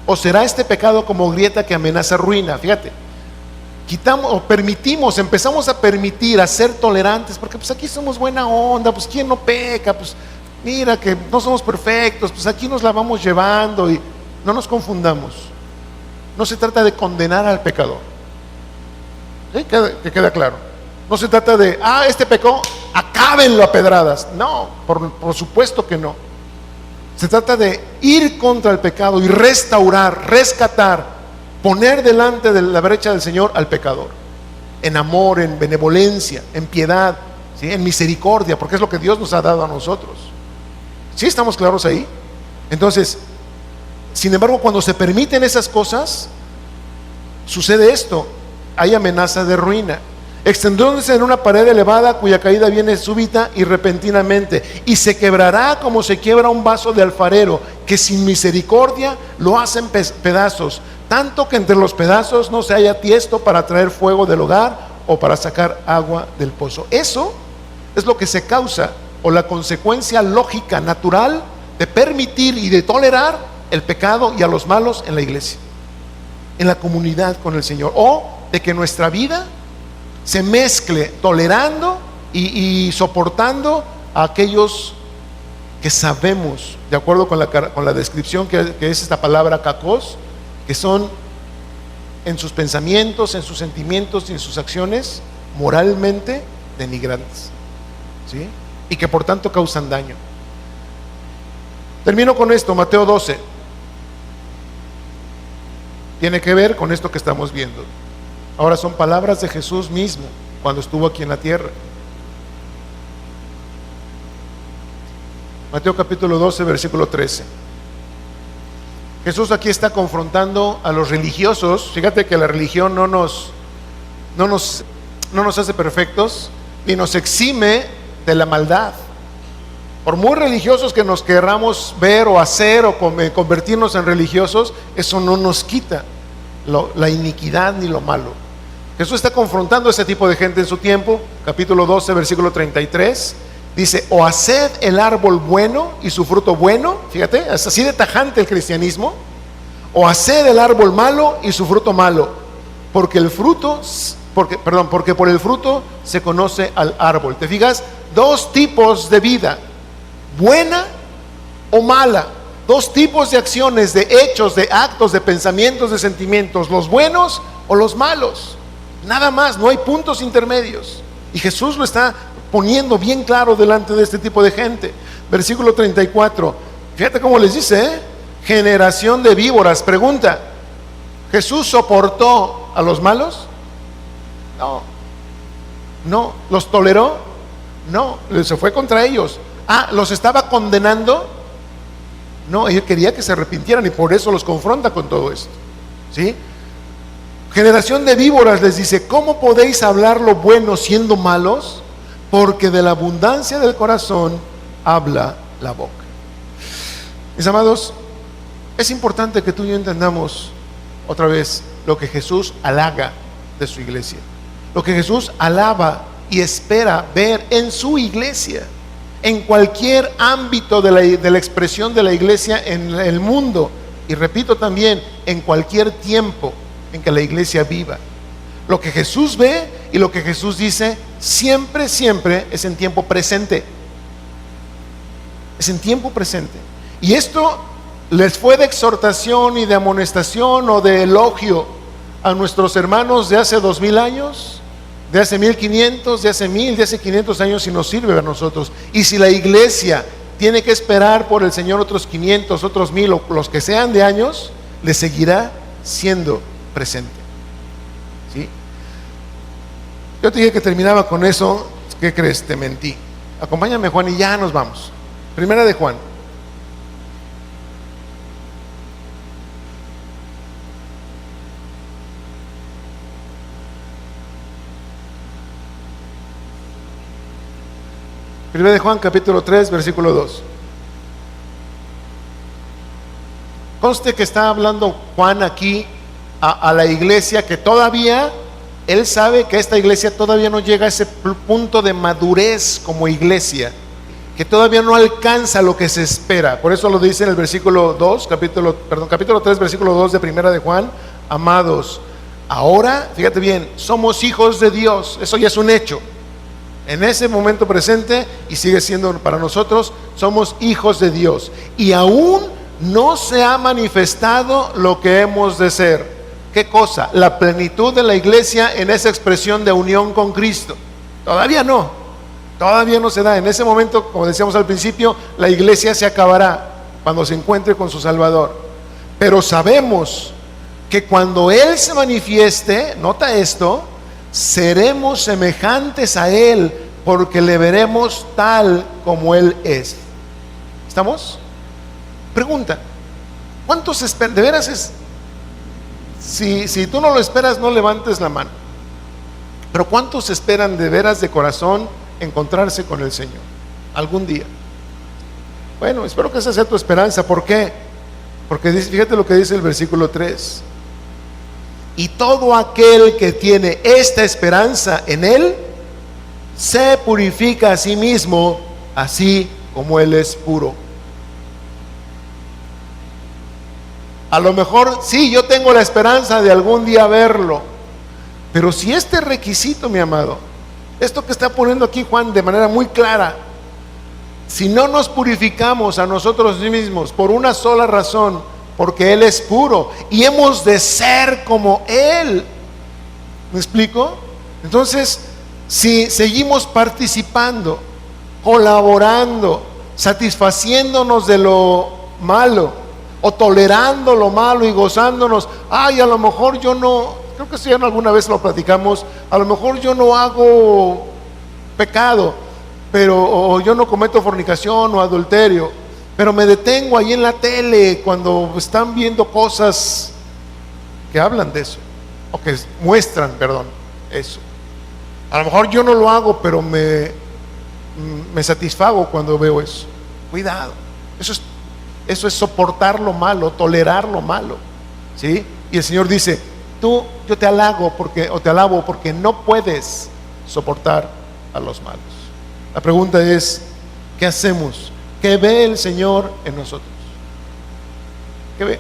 os será este pecado como grieta que amenaza ruina. Fíjate, empezamos a permitir, a ser tolerantes, porque pues aquí somos buena onda, pues quién no peca, pues mira que no somos perfectos, pues aquí nos la vamos llevando. Y no nos confundamos, no se trata de condenar al pecador, ¿sí? Que queda claro. No se trata de, este pecó, acábenlo a pedradas. No, por supuesto que no. Se trata de ir contra el pecado y restaurar, rescatar, poner delante de la brecha del Señor al pecador, en amor, en benevolencia, en piedad, ¿sí? En misericordia, porque es lo que Dios nos ha dado a nosotros. ¿Sí estamos claros ahí? Entonces, sin embargo, cuando se permiten esas cosas, sucede esto: hay amenaza de ruina, extendiéndose en una pared elevada cuya caída viene súbita y repentinamente, y se quebrará como se quiebra un vaso de alfarero, que sin misericordia lo hacen pedazos, tanto que entre los pedazos no se haya tiesto para traer fuego del hogar o para sacar agua del pozo. Eso es lo que se causa, o la consecuencia lógica, natural, de permitir y de tolerar el pecado y a los malos en la iglesia, en la comunidad con el Señor, o de que nuestra vida se mezcle tolerando y soportando a aquellos que sabemos, de acuerdo con la descripción que es esta palabra kakos, que son en sus pensamientos, en sus sentimientos y en sus acciones moralmente denigrantes, ¿sí? Y que por tanto causan daño. Termino con esto. Mateo 12 tiene que ver con esto que estamos viendo. Ahora son palabras de Jesús mismo cuando estuvo aquí en la tierra. Mateo capítulo 12, versículo 13. Jesús aquí está confrontando a los religiosos. Fíjate que la religión no nos hace perfectos ni nos exime de la maldad. Por muy religiosos que nos querramos ver o hacer o convertirnos en religiosos, eso no nos quita la iniquidad ni lo malo. Jesús está confrontando a ese tipo de gente en su tiempo. Capítulo 12, versículo 33. Dice: o haced el árbol bueno y su fruto bueno. Fíjate, es así de tajante el cristianismo. O haced el árbol malo y su fruto malo, porque por el fruto se conoce al árbol. ¿Te fijas? Dos tipos de vida: buena o mala. Dos tipos de acciones, de hechos, de actos, de pensamientos, de sentimientos: los buenos o los malos. Nada más, no hay puntos intermedios. Y Jesús lo está poniendo bien claro delante de este tipo de gente. Versículo 34. Fíjate cómo les dice, generación de víboras. Pregunta: ¿Jesús soportó a los malos? No. ¿Los toleró? No. Se fue contra ellos. ¿Los estaba condenando? No, él quería que se arrepintieran y por eso los confronta con todo esto, ¿sí? Generación de víboras, les dice: ¿cómo podéis hablar lo bueno siendo malos? Porque de la abundancia del corazón habla la boca. Mis amados, es importante que tú y yo entendamos otra vez lo que Jesús halaga de su iglesia, lo que Jesús alaba y espera ver en su iglesia, en cualquier ámbito de la expresión de la iglesia en el mundo. Y repito también, en cualquier tiempo en que la iglesia viva. Lo que Jesús ve y lo que Jesús dice siempre, siempre es en tiempo presente. Es en tiempo presente. Y esto les fue de exhortación y de amonestación o de elogio a nuestros hermanos de hace 2000 años, de hace 1500, de hace 1000, de hace 500 años, y nos sirve a nosotros. Y si la iglesia tiene que esperar por el Señor otros 500, otros 1000 o los que sean de años, le seguirá siendo presente. ¿Sí? Yo te dije que terminaba con eso. ¿Qué crees? Te mentí. Acompáñame, Juan, y ya nos vamos. Primera de Juan. Primera de Juan, capítulo 3, versículo 2. Conste que está hablando Juan aquí a la iglesia que todavía, él sabe que esta iglesia todavía no llega a ese punto de madurez como iglesia, que todavía no alcanza lo que se espera. Por eso lo dice en el versículo 2, capítulo 3, versículo 2 de Primera de Juan: amados, ahora, fíjate bien, somos hijos de Dios. Eso ya es un hecho. En ese momento presente, y sigue siendo para nosotros, somos hijos de Dios. Y aún no se ha manifestado lo que hemos de ser. ¿Qué cosa? La plenitud de la iglesia en esa expresión de unión con Cristo. Todavía no se da. En ese momento, como decíamos al principio, la iglesia se acabará cuando se encuentre con su Salvador. Pero sabemos que cuando Él se manifieste, nota esto, seremos semejantes a Él, porque le veremos tal como Él es. ¿Estamos? Pregunta: ¿cuántos esperan? De veras es, si tú no lo esperas, no levantes la mano. Pero ¿cuántos esperan de veras de corazón encontrarse con el Señor algún día? Bueno, espero que esa sea tu esperanza. ¿Por qué? Porque fíjate lo que dice el versículo 3: y todo aquel que tiene esta esperanza en Él se purifica a sí mismo, así como Él es puro. A lo mejor sí, yo tengo la esperanza de algún día verlo, pero si este requisito, mi amado, esto que está poniendo aquí Juan de manera muy clara, si no nos purificamos a nosotros mismos por una sola razón, porque Él es puro y hemos de ser como Él, ¿me explico? Entonces, si seguimos participando, colaborando, satisfaciéndonos de lo malo, o tolerando lo malo y gozándonos, a lo mejor yo no, creo que si alguna vez lo platicamos, a lo mejor yo no hago pecado, o yo no cometo fornicación o adulterio, pero me detengo ahí en la tele cuando están viendo cosas que hablan de eso, o que muestran, eso. A lo mejor yo no lo hago, pero me satisfago cuando veo eso. Cuidado, eso es soportar lo malo, tolerar lo malo, ¿sí? Y el Señor dice: yo te alabo porque no puedes soportar a los malos. La pregunta es: ¿qué hacemos? ¿Qué ve el Señor en nosotros? ¿Qué ve?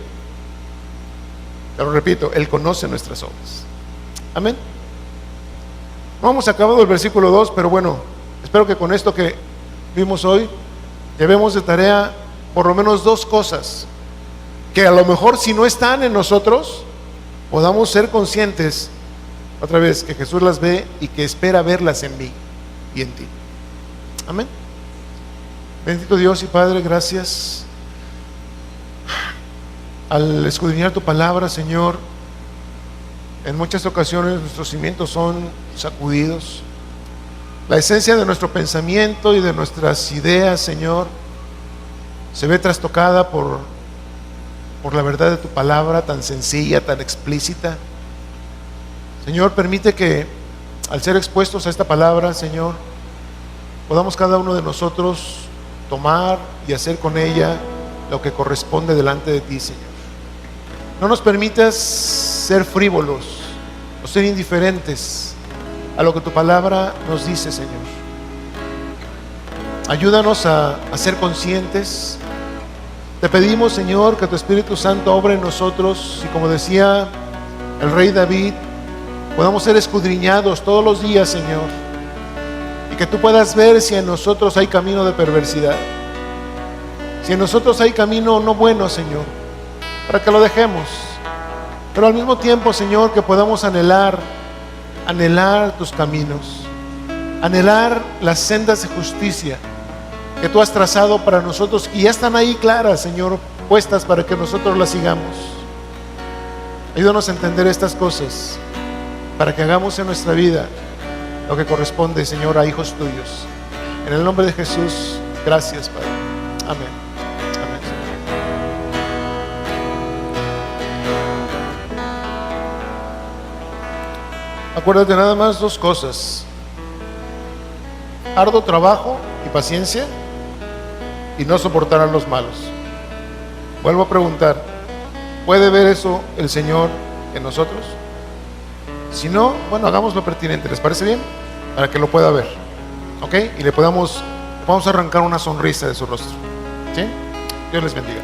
Pero repito, Él conoce nuestras obras. Amén. No hemos acabado el versículo 2, pero bueno, espero que con esto que vimos hoy llevemos de tarea por lo menos dos cosas que a lo mejor, si no están en nosotros, podamos ser conscientes otra vez que Jesús las ve y que espera verlas en mí y en ti. Amén. Bendito Dios y Padre, gracias. Al escudriñar tu palabra, Señor, en muchas ocasiones nuestros cimientos son sacudidos. La esencia de nuestro pensamiento y de nuestras ideas, Señor, se ve trastocada por la verdad de tu palabra tan sencilla, tan explícita. Señor, permite que al ser expuestos a esta palabra, Señor, podamos cada uno de nosotros tomar y hacer con ella lo que corresponde delante de ti, Señor. No nos permitas ser frívolos o ser indiferentes a lo que tu palabra nos dice, Señor. Ayúdanos a ser conscientes Te pedimos, Señor, que tu Espíritu Santo obre en nosotros y, como decía el rey David, podamos ser escudriñados todos los días, Señor, y que tú puedas ver si en nosotros hay camino de perversidad, si en nosotros hay camino no bueno, Señor, para que lo dejemos. Pero al mismo tiempo, Señor, que podamos anhelar tus caminos, anhelar las sendas de justicia que tú has trazado para nosotros y ya están ahí claras, Señor, puestas para que nosotros las sigamos. Ayúdanos a entender estas cosas para que hagamos en nuestra vida lo que corresponde, Señor, a hijos tuyos. En el nombre de Jesús, gracias, Padre. Amén. Amén. Acuérdate nada más dos cosas: arduo trabajo y paciencia, y no soportar a los malos. Vuelvo a preguntar, ¿puede ver eso el Señor en nosotros? Si no, bueno, hagamos lo pertinente, ¿les parece bien? Para que lo pueda ver, ¿ok? Y le podamos arrancar una sonrisa de su rostro, ¿sí? Dios les bendiga.